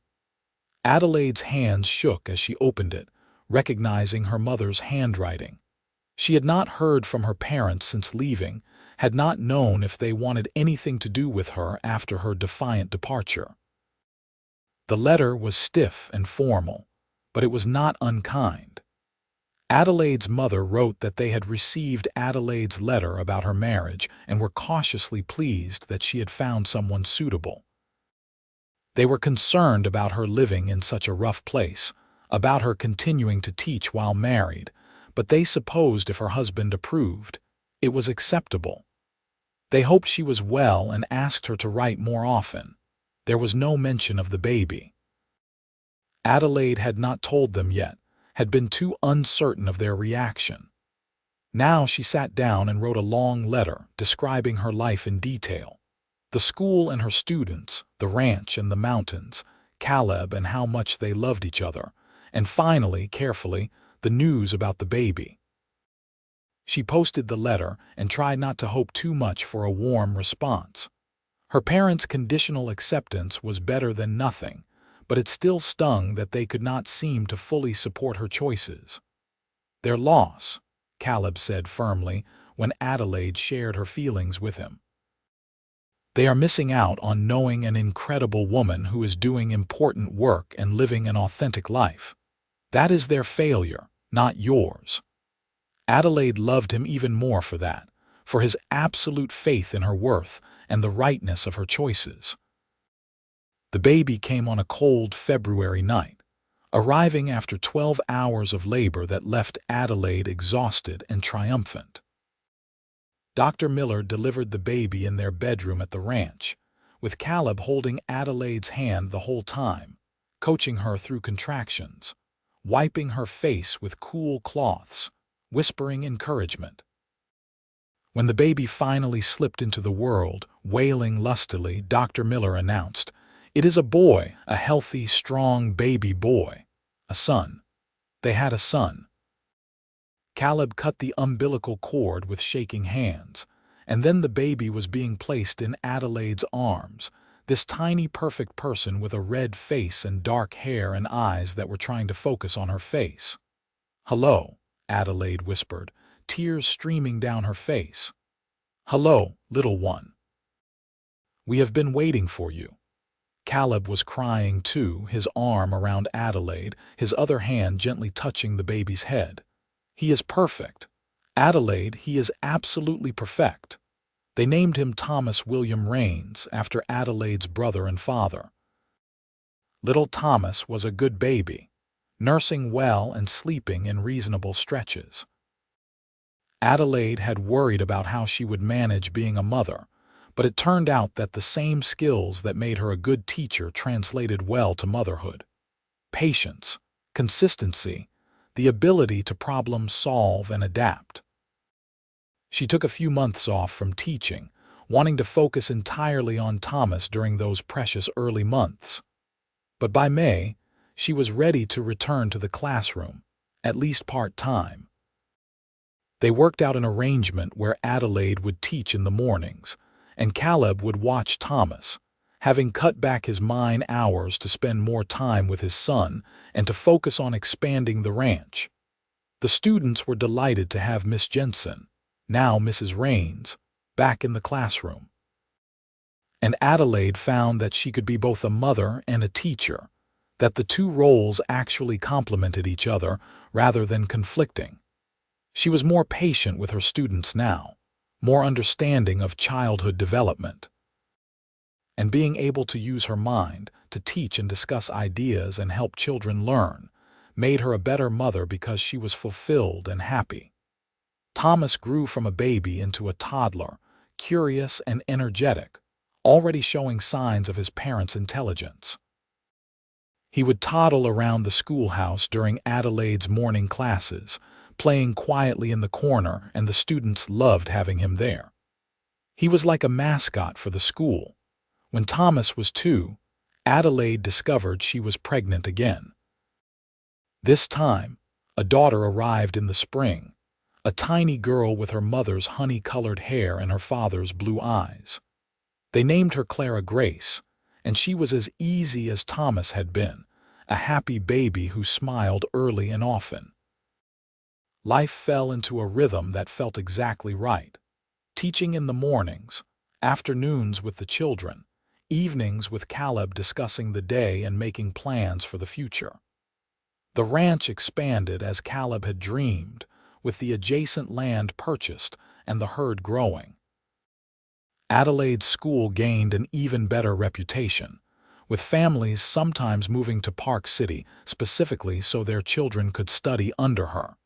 Adelaide's hands shook as she opened it, recognizing her mother's handwriting. She had not heard from her parents since leaving, had not known if they wanted anything to do with her after her defiant departure. The letter was stiff and formal, but it was not unkind. Adelaide's mother wrote that they had received Adelaide's letter about her marriage and were cautiously pleased that she had found someone suitable. They were concerned about her living in such a rough place, about her continuing to teach while married, but they supposed if her husband approved, it was acceptable. They hoped she was well and asked her to write more often. There was no mention of the baby. Adelaide had not told them yet, had been too uncertain of their reaction. Now she sat down and wrote a long letter describing her life in detail. The school and her students, the ranch and the mountains, Caleb and how much they loved each other, and finally, carefully, the news about the baby. She posted the letter and tried not to hope too much for a warm response. Her parents' conditional acceptance was better than nothing, but it still stung that they could not seem to fully support her choices. Their loss, Caleb said firmly when Adelaide shared her feelings with him. They are missing out on knowing an incredible woman who is doing important work and living an authentic life. That is their failure, not yours. Adelaide loved him even more for that, for his absolute faith in her worth and the rightness of her choices. The baby came on a cold February night, arriving after 12 hours of labor that left Adelaide exhausted and triumphant. Dr. Miller delivered the baby in their bedroom at the ranch, with Caleb holding Adelaide's hand the whole time, coaching her through contractions, wiping her face with cool cloths, whispering encouragement. When the baby finally slipped into the world, wailing lustily, Dr. Miller announced, "It is a boy, a healthy, strong baby boy. A son." They had a son. Caleb cut the umbilical cord with shaking hands, and then the baby was being placed in Adelaide's arms, this tiny perfect person with a red face and dark hair and eyes that were trying to focus on her face. "Hello," Adelaide whispered, tears streaming down her face. "Hello, little one. We have been waiting for you." Caleb was crying too, his arm around Adelaide, his other hand gently touching the baby's head. "He is perfect. Adelaide, he is absolutely perfect." They named him Thomas William Raines, after Adelaide's brother and father. Little Thomas was a good baby, nursing well and sleeping in reasonable stretches. Adelaide had worried about how she would manage being a mother, but it turned out that the same skills that made her a good teacher translated well to motherhood. Patience, consistency, the ability to problem solve and adapt. She took a few months off from teaching, wanting to focus entirely on Thomas during those precious early months. But by May, she was ready to return to the classroom, at least part-time. They worked out an arrangement where Adelaide would teach in the mornings, and Caleb would watch Thomas, having cut back his mine hours to spend more time with his son and to focus on expanding the ranch. The students were delighted to have Miss Jensen, now Mrs. Raines, back in the classroom. And Adelaide found that she could be both a mother and a teacher, that the two roles actually complemented each other rather than conflicting. She was more patient with her students now, more understanding of childhood development. And being able to use her mind to teach and discuss ideas and help children learn made her a better mother because she was fulfilled and happy. Thomas grew from a baby into a toddler, curious and energetic, already showing signs of his parents' intelligence. He would toddle around the schoolhouse during Adelaide's morning classes, playing quietly in the corner, and the students loved having him there. He was like a mascot for the school. When Thomas was 2, Adelaide discovered she was pregnant again. This time, a daughter arrived in the spring, a tiny girl with her mother's honey-colored hair and her father's blue eyes. They named her Clara Grace, and she was as easy as Thomas had been, a happy baby who smiled early and often. Life fell into a rhythm that felt exactly right. Teaching in the mornings, afternoons with the children, evenings with Caleb discussing the day and making plans for the future. The ranch expanded as Caleb had dreamed, with the adjacent land purchased and the herd growing. Adelaide's school gained an even better reputation, with families sometimes moving to Park City specifically so their children could study under her.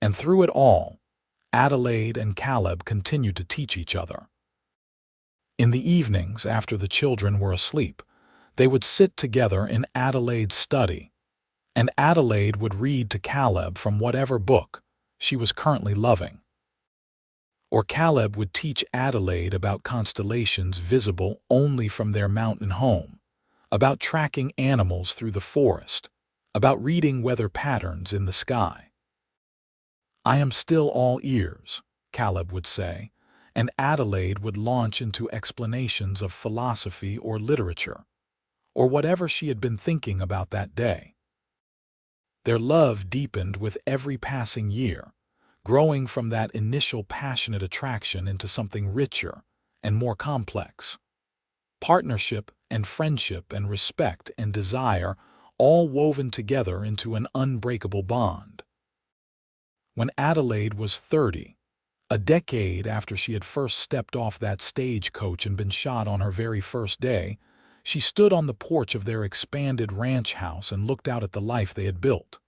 And through it all, Adelaide and Caleb continued to teach each other. In the evenings, after the children were asleep, they would sit together in Adelaide's study, and Adelaide would read to Caleb from whatever book she was currently loving. Or Caleb would teach Adelaide about constellations visible only from their mountain home, about tracking animals through the forest, about reading weather patterns in the sky. "I am still all ears," Caleb would say, and Adelaide would launch into explanations of philosophy or literature, or whatever she had been thinking about that day. Their love deepened with every passing year, growing from that initial passionate attraction into something richer and more complex. Partnership and friendship and respect and desire all woven together into an unbreakable bond. When Adelaide was 30, a decade after she had first stepped off that stagecoach and been shot on her very first day, she stood on the porch of their expanded ranch house and looked out at the life they had built.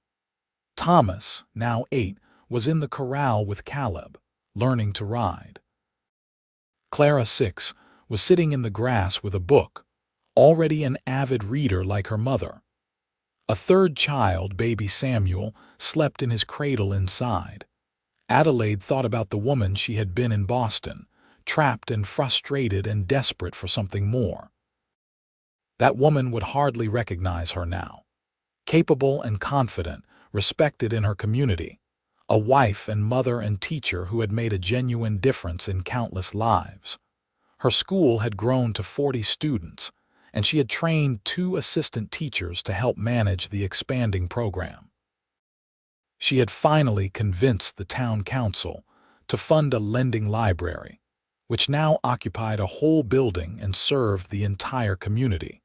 Thomas, now 8, was in the corral with Caleb, learning to ride. Clara, 6, was sitting in the grass with a book, already an avid reader like her mother. A third child, baby Samuel, slept in his cradle inside. Adelaide thought about the woman she had been in Boston, trapped and frustrated and desperate for something more. That woman would hardly recognize her now. Capable and confident, respected in her community, a wife and mother and teacher who had made a genuine difference in countless lives. Her school had grown to 40 students, and she had trained 2 assistant teachers to help manage the expanding program. She had finally convinced the town council to fund a lending library, which now occupied a whole building and served the entire community.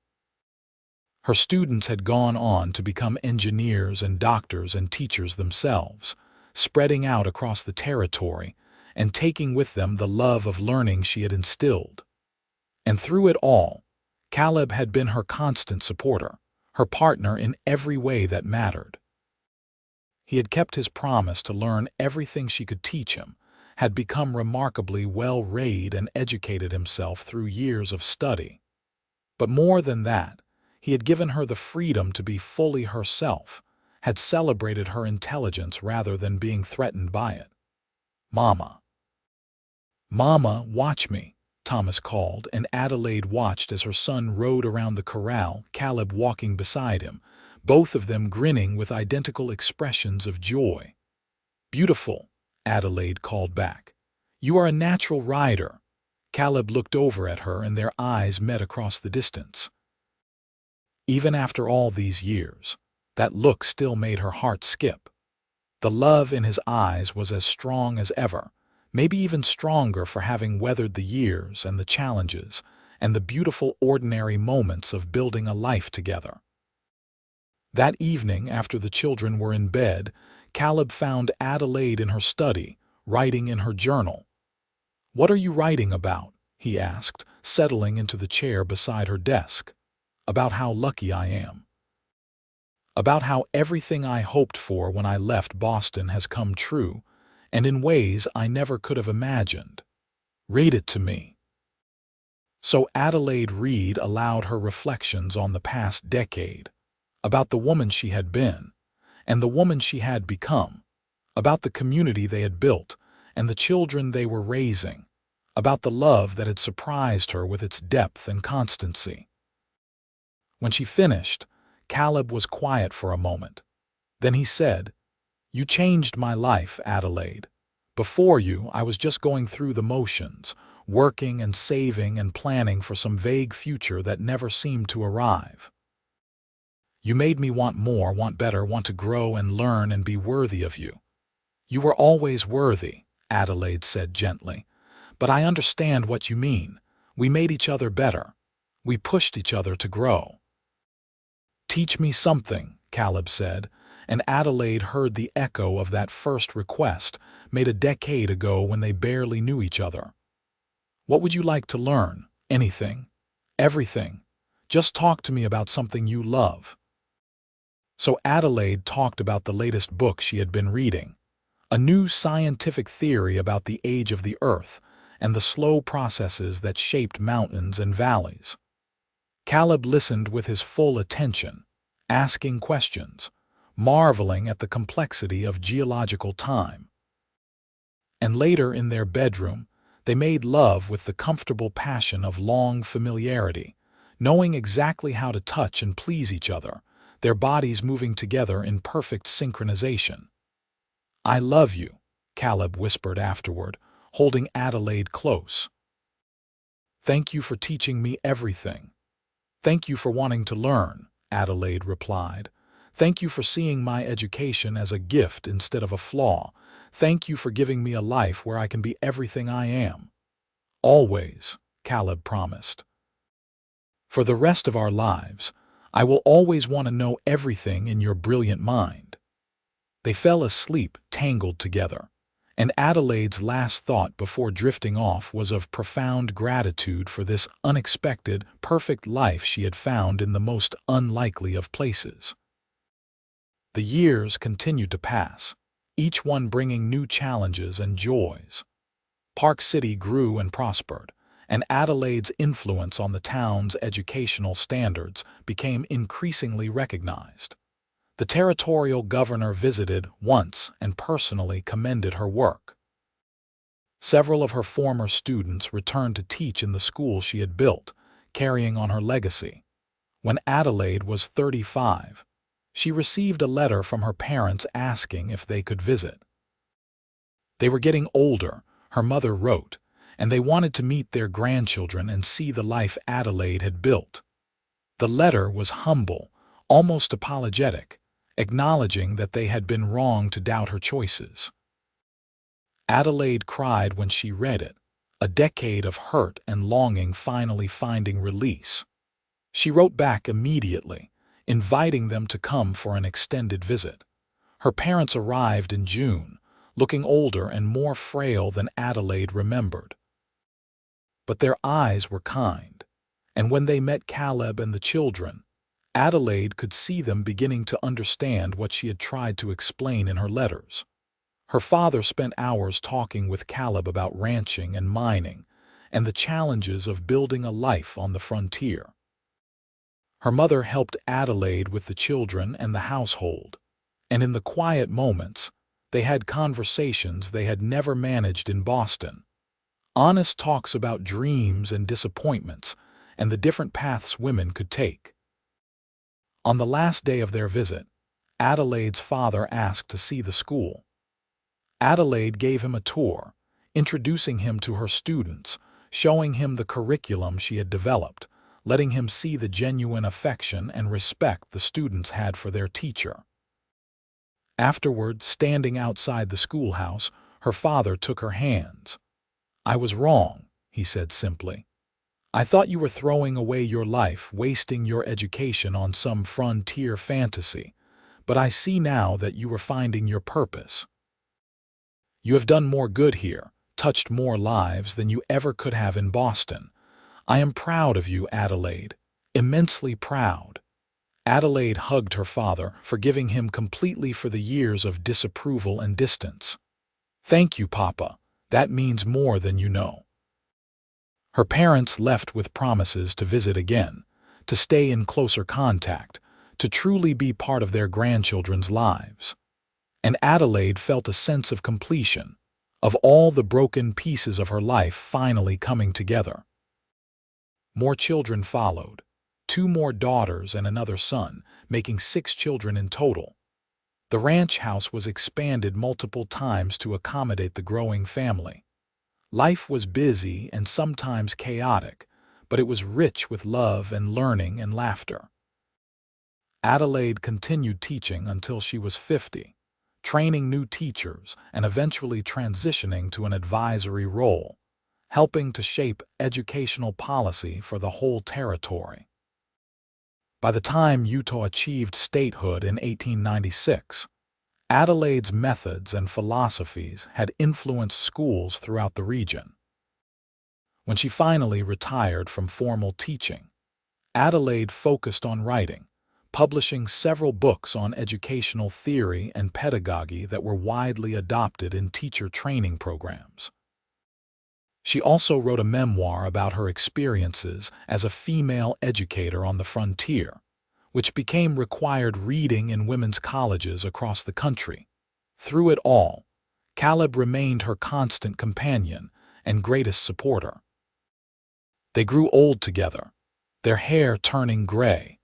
Her students had gone on to become engineers and doctors and teachers themselves, spreading out across the territory and taking with them the love of learning she had instilled. And through it all, Caleb had been her constant supporter, her partner in every way that mattered. He had kept his promise to learn everything she could teach him, had become remarkably well-read and educated himself through years of study. But more than that, he had given her the freedom to be fully herself, had celebrated her intelligence rather than being threatened by it. "Mama, Mama, watch me," Thomas called, and Adelaide watched as her son rode around the corral, Caleb walking beside him, both of them grinning with identical expressions of joy. "Beautiful," Adelaide called back. "You are a natural rider." Caleb looked over at her and their eyes met across the distance. Even after all these years, that look still made her heart skip. The love in his eyes was as strong as ever, maybe even stronger for having weathered the years and the challenges and the beautiful ordinary moments of building a life together. That evening, after the children were in bed, Caleb found Adelaide in her study, writing in her journal. "What are you writing about?" he asked, settling into the chair beside her desk. "About how lucky I am. About how everything I hoped for when I left Boston has come true, and in ways I never could have imagined. Read it to me." So Adelaide read aloud her reflections on the past decade, about the woman she had been, and the woman she had become, about the community they had built, and the children they were raising, about the love that had surprised her with its depth and constancy. When she finished, Caleb was quiet for a moment. Then he said, "You changed my life, Adelaide. Before you, I was just going through the motions, working and saving and planning for some vague future that never seemed to arrive. You made me want more, want better, want to grow and learn and be worthy of you." "You were always worthy," Adelaide said gently. "But I understand what you mean. We made each other better. We pushed each other to grow." "Teach me something," Caleb said, and Adelaide heard the echo of that first request made a decade ago when they barely knew each other. "What would you like to learn? Anything? Everything. Just talk to me about something you love." So Adelaide talked about the latest book she had been reading, a new scientific theory about the age of the Earth and the slow processes that shaped mountains and valleys. Caleb listened with his full attention, asking questions, marveling at the complexity of geological time. And later in their bedroom, they made love with the comfortable passion of long familiarity, knowing exactly how to touch and please each other, their bodies moving together in perfect synchronization. "I love you," Caleb whispered afterward, holding Adelaide close. "Thank you for teaching me everything." "Thank you for wanting to learn," Adelaide replied. "Thank you for seeing my education as a gift instead of a flaw. Thank you for giving me a life where I can be everything I am." "Always," Caleb promised. "For the rest of our lives, I will always want to know everything in your brilliant mind." They fell asleep, tangled together, and Adelaide's last thought before drifting off was of profound gratitude for this unexpected, perfect life she had found in the most unlikely of places. The years continued to pass, each one bringing new challenges and joys. Park City grew and prospered, and Adelaide's influence on the town's educational standards became increasingly recognized. The territorial governor visited once and personally commended her work. Several of her former students returned to teach in the school she had built, carrying on her legacy. When Adelaide was 35, she received a letter from her parents asking if they could visit. They were getting older, her mother wrote, and they wanted to meet their grandchildren and see the life Adelaide had built. The letter was humble, almost apologetic, acknowledging that they had been wrong to doubt her choices. Adelaide cried when she read it, a decade of hurt and longing finally finding release. She wrote back immediately, inviting them to come for an extended visit. Her parents arrived in June, looking older and more frail than Adelaide remembered. But their eyes were kind, and when they met Caleb and the children, Adelaide could see them beginning to understand what she had tried to explain in her letters. Her father spent hours talking with Caleb about ranching and mining and the challenges of building a life on the frontier. Her mother helped Adelaide with the children and the household, and in the quiet moments, they had conversations they had never managed in Boston. Honest talks about dreams and disappointments and the different paths women could take. On the last day of their visit, Adelaide's father asked to see the school. Adelaide gave him a tour, introducing him to her students, showing him the curriculum she had developed, letting him see the genuine affection and respect the students had for their teacher. Afterward, standing outside the schoolhouse, her father took her hands. "I was wrong," he said simply. "I thought you were throwing away your life, wasting your education on some frontier fantasy, but I see now that you were finding your purpose. You have done more good here, touched more lives than you ever could have in Boston. I am proud of you, Adelaide, immensely proud." Adelaide hugged her father, forgiving him completely for the years of disapproval and distance. "Thank you, Papa. That means more than you know." Her parents left with promises to visit again, to stay in closer contact, to truly be part of their grandchildren's lives. And Adelaide felt a sense of completion, of all the broken pieces of her life finally coming together. More children followed, 2 more daughters and another son, making 6 children in total. The ranch house was expanded multiple times to accommodate the growing family. Life was busy and sometimes chaotic, but it was rich with love and learning and laughter. Adelaide continued teaching until she was 50, training new teachers and eventually transitioning to an advisory role, helping to shape educational policy for the whole territory. By the time Utah achieved statehood in 1896, Adelaide's methods and philosophies had influenced schools throughout the region. When she finally retired from formal teaching, Adelaide focused on writing, publishing several books on educational theory and pedagogy that were widely adopted in teacher training programs. She also wrote a memoir about her experiences as a female educator on the frontier, which became required reading in women's colleges across the country. Through it all, Caleb remained her constant companion and greatest supporter. They grew old together, their hair turning gray,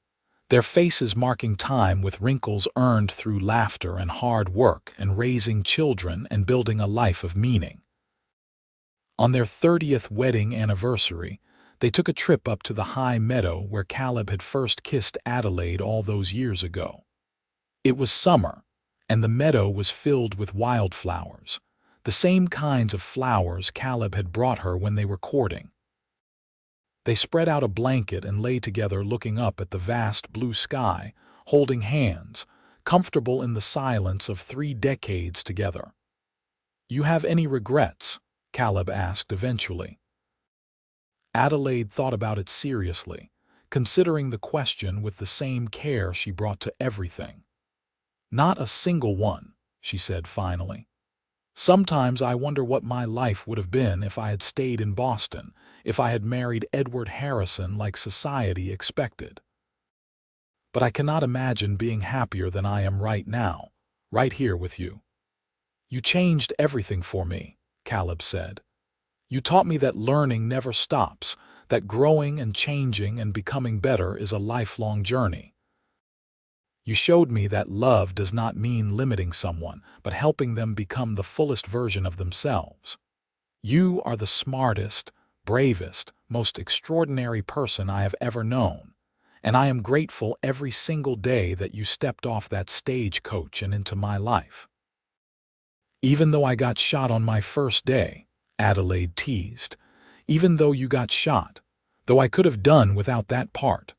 their faces marking time with wrinkles earned through laughter and hard work and raising children and building a life of meaning. On their 30th wedding anniversary, they took a trip up to the high meadow where Caleb had first kissed Adelaide all those years ago. It was summer, and the meadow was filled with wildflowers, the same kinds of flowers Caleb had brought her when they were courting. They spread out a blanket and lay together looking up at the vast blue sky, holding hands, comfortable in the silence of 3 decades together. "You have any regrets?" Caleb asked eventually. Adelaide thought about it seriously, considering the question with the same care she brought to everything. "Not a single one," she said finally. "Sometimes I wonder what my life would have been if I had stayed in Boston, if I had married Edward Harrison like society expected. But I cannot imagine being happier than I am right now, right here with you." "You changed everything for me," Caleb said. "You taught me that learning never stops, that growing and changing and becoming better is a lifelong journey. You showed me that love does not mean limiting someone, but helping them become the fullest version of themselves. You are the smartest, bravest, most extraordinary person I have ever known, and I am grateful every single day that you stepped off that stagecoach and into my life." "Even though I got shot on my first day," Adelaide teased, "even though you got shot, though I could have done without that part."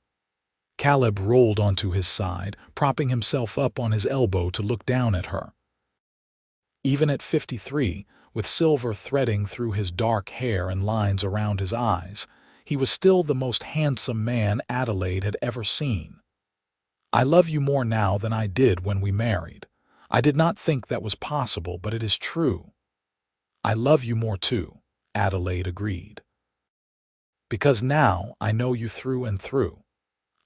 Caleb rolled onto his side, propping himself up on his elbow to look down at her. Even at 53, with silver threading through his dark hair and lines around his eyes, he was still the most handsome man Adelaide had ever seen. "I love you more now than I did when we married. I did not think that was possible, but it is true." "I love you more too," Adelaide agreed. "Because now I know you through and through.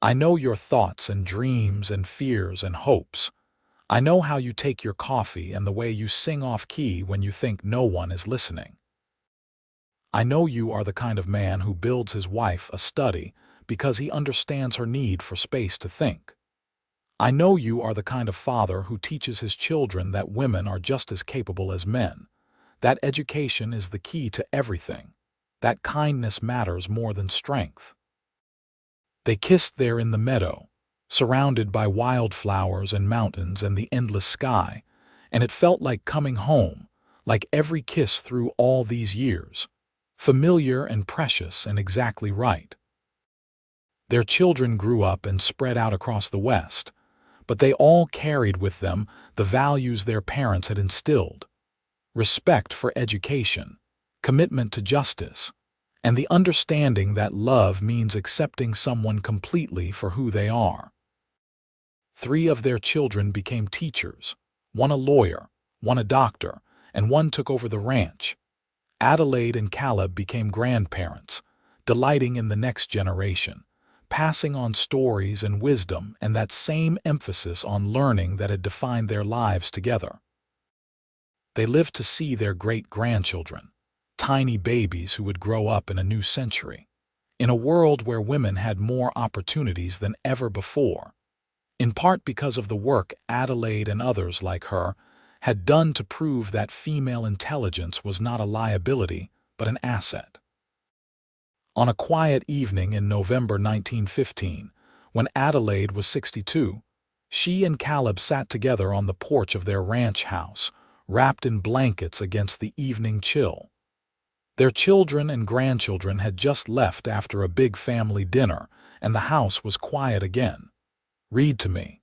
I know your thoughts and dreams and fears and hopes. I know how you take your coffee and the way you sing off key when you think no one is listening. I know you are the kind of man who builds his wife a study because he understands her need for space to think. I know you are the kind of father who teaches his children that women are just as capable as men, that education is the key to everything, that kindness matters more than strength. They kissed there in the meadow, surrounded by wildflowers and mountains and the endless sky, and it felt like coming home, like every kiss through all these years, familiar and precious and exactly right. Their children grew up and spread out across the West, but they all carried with them the values their parents had instilled: respect for education, commitment to justice, and the understanding that love means accepting someone completely for who they are. 3 of their children became teachers, one a lawyer, one a doctor, and one took over the ranch. Adelaide and Caleb became grandparents, delighting in the next generation, passing on stories and wisdom and that same emphasis on learning that had defined their lives together. They lived to see their great-grandchildren, tiny babies who would grow up in a new century, in a world where women had more opportunities than ever before, in part because of the work Adelaide and others like her had done to prove that female intelligence was not a liability but an asset. On a quiet evening in November 1915, when Adelaide was 62, she and Caleb sat together on the porch of their ranch house, wrapped in blankets against the evening chill. Their children and grandchildren had just left after a big family dinner, and the house was quiet again. "Read to me,"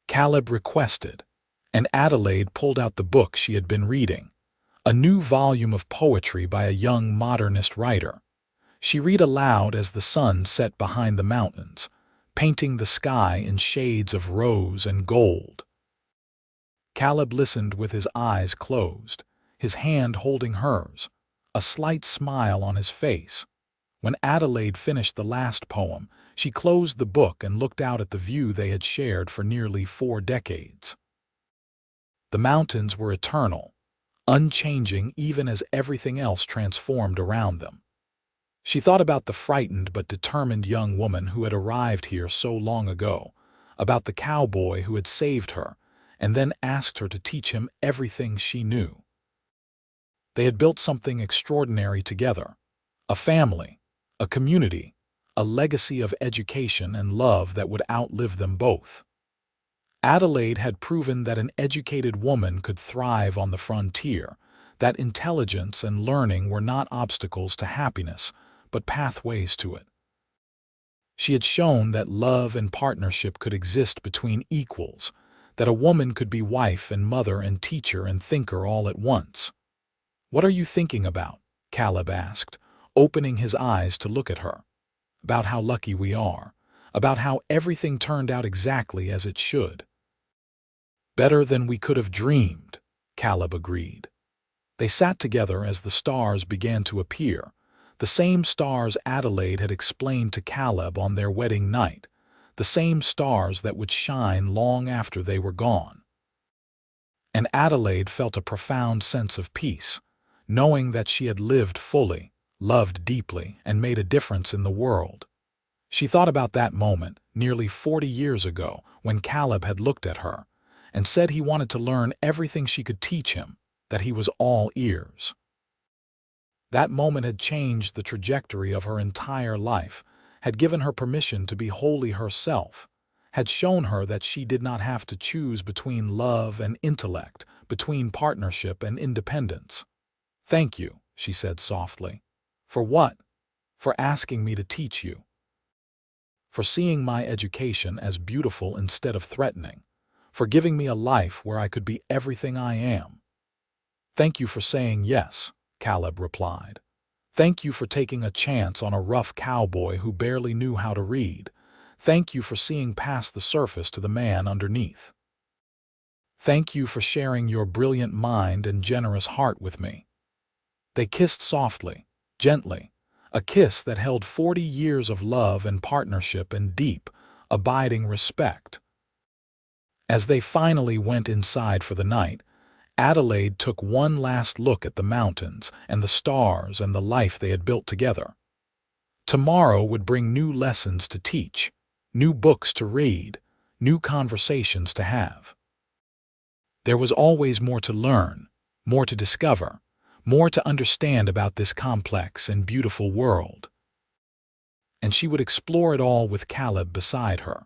Caleb requested, and Adelaide pulled out the book she had been reading, a new volume of poetry by a young modernist writer. She read aloud as the sun set behind the mountains, painting the sky in shades of rose and gold. Caleb listened with his eyes closed, his hand holding hers, a slight smile on his face. When Adelaide finished the last poem, she closed the book and looked out at the view they had shared for nearly 4 decades. The mountains were eternal, unchanging even as everything else transformed around them. She thought about the frightened but determined young woman who had arrived here so long ago, about the cowboy who had saved her and then asked her to teach him everything she knew. They had built something extraordinary together, a family, a community, a legacy of education and love that would outlive them both. Adelaide had proven that an educated woman could thrive on the frontier, that intelligence and learning were not obstacles to happiness, but pathways to it. She had shown that love and partnership could exist between equals, that a woman could be wife and mother and teacher and thinker all at once. "What are you thinking about?" Caleb asked, opening his eyes to look at her. "About how lucky we are, about how everything turned out exactly as it should." "Better than we could have dreamed," Caleb agreed. They sat together as the stars began to appear, the same stars Adelaide had explained to Caleb on their wedding night, the same stars that would shine long after they were gone. And Adelaide felt a profound sense of peace, knowing that she had lived fully, loved deeply, and made a difference in the world. She thought about that moment, nearly 40 years ago, when Caleb had looked at her and said he wanted to learn everything she could teach him, that he was all ears. That moment had changed the trajectory of her entire life, had given her permission to be wholly herself, had shown her that she did not have to choose between love and intellect, between partnership and independence. "Thank you," she said softly. "For what?" "For asking me to teach you. For seeing my education as beautiful instead of threatening. For giving me a life where I could be everything I am." "Thank you for saying yes," Caleb replied. "Thank you for taking a chance on a rough cowboy who barely knew how to read. Thank you for seeing past the surface to the man underneath. Thank you for sharing your brilliant mind and generous heart with me." They kissed softly, gently, a kiss that held 40 years of love and partnership and deep, abiding respect. As they finally went inside for the night, Adelaide took one last look at the mountains and the stars and the life they had built together. Tomorrow would bring new lessons to teach, new books to read, new conversations to have. There was always more to learn, more to discover, more to understand about this complex and beautiful world. And she would explore it all with Caleb beside her,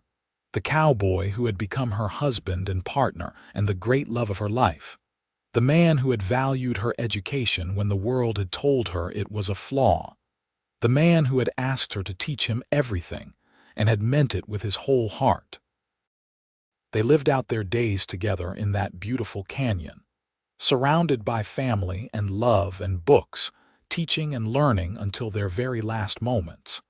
the cowboy who had become her husband and partner and the great love of her life, the man who had valued her education when the world had told her it was a flaw, the man who had asked her to teach him everything and had meant it with his whole heart. They lived out their days together in that beautiful canyon, surrounded by family and love and books, teaching and learning until their very last moments.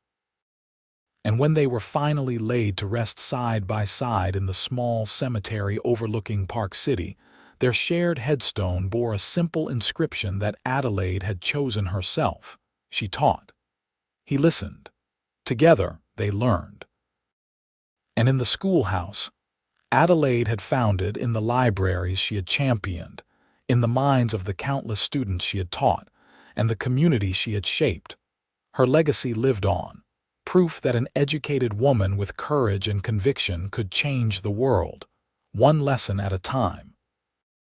And when they were finally laid to rest side by side in the small cemetery overlooking Park City, their shared headstone bore a simple inscription that Adelaide had chosen herself. She taught. He listened. Together, they learned. And in the schoolhouse, Adelaide had founded in the libraries she had championed, in the minds of the countless students she had taught, and the community she had shaped. Her legacy lived on, proof that an educated woman with courage and conviction could change the world, one lesson at a time.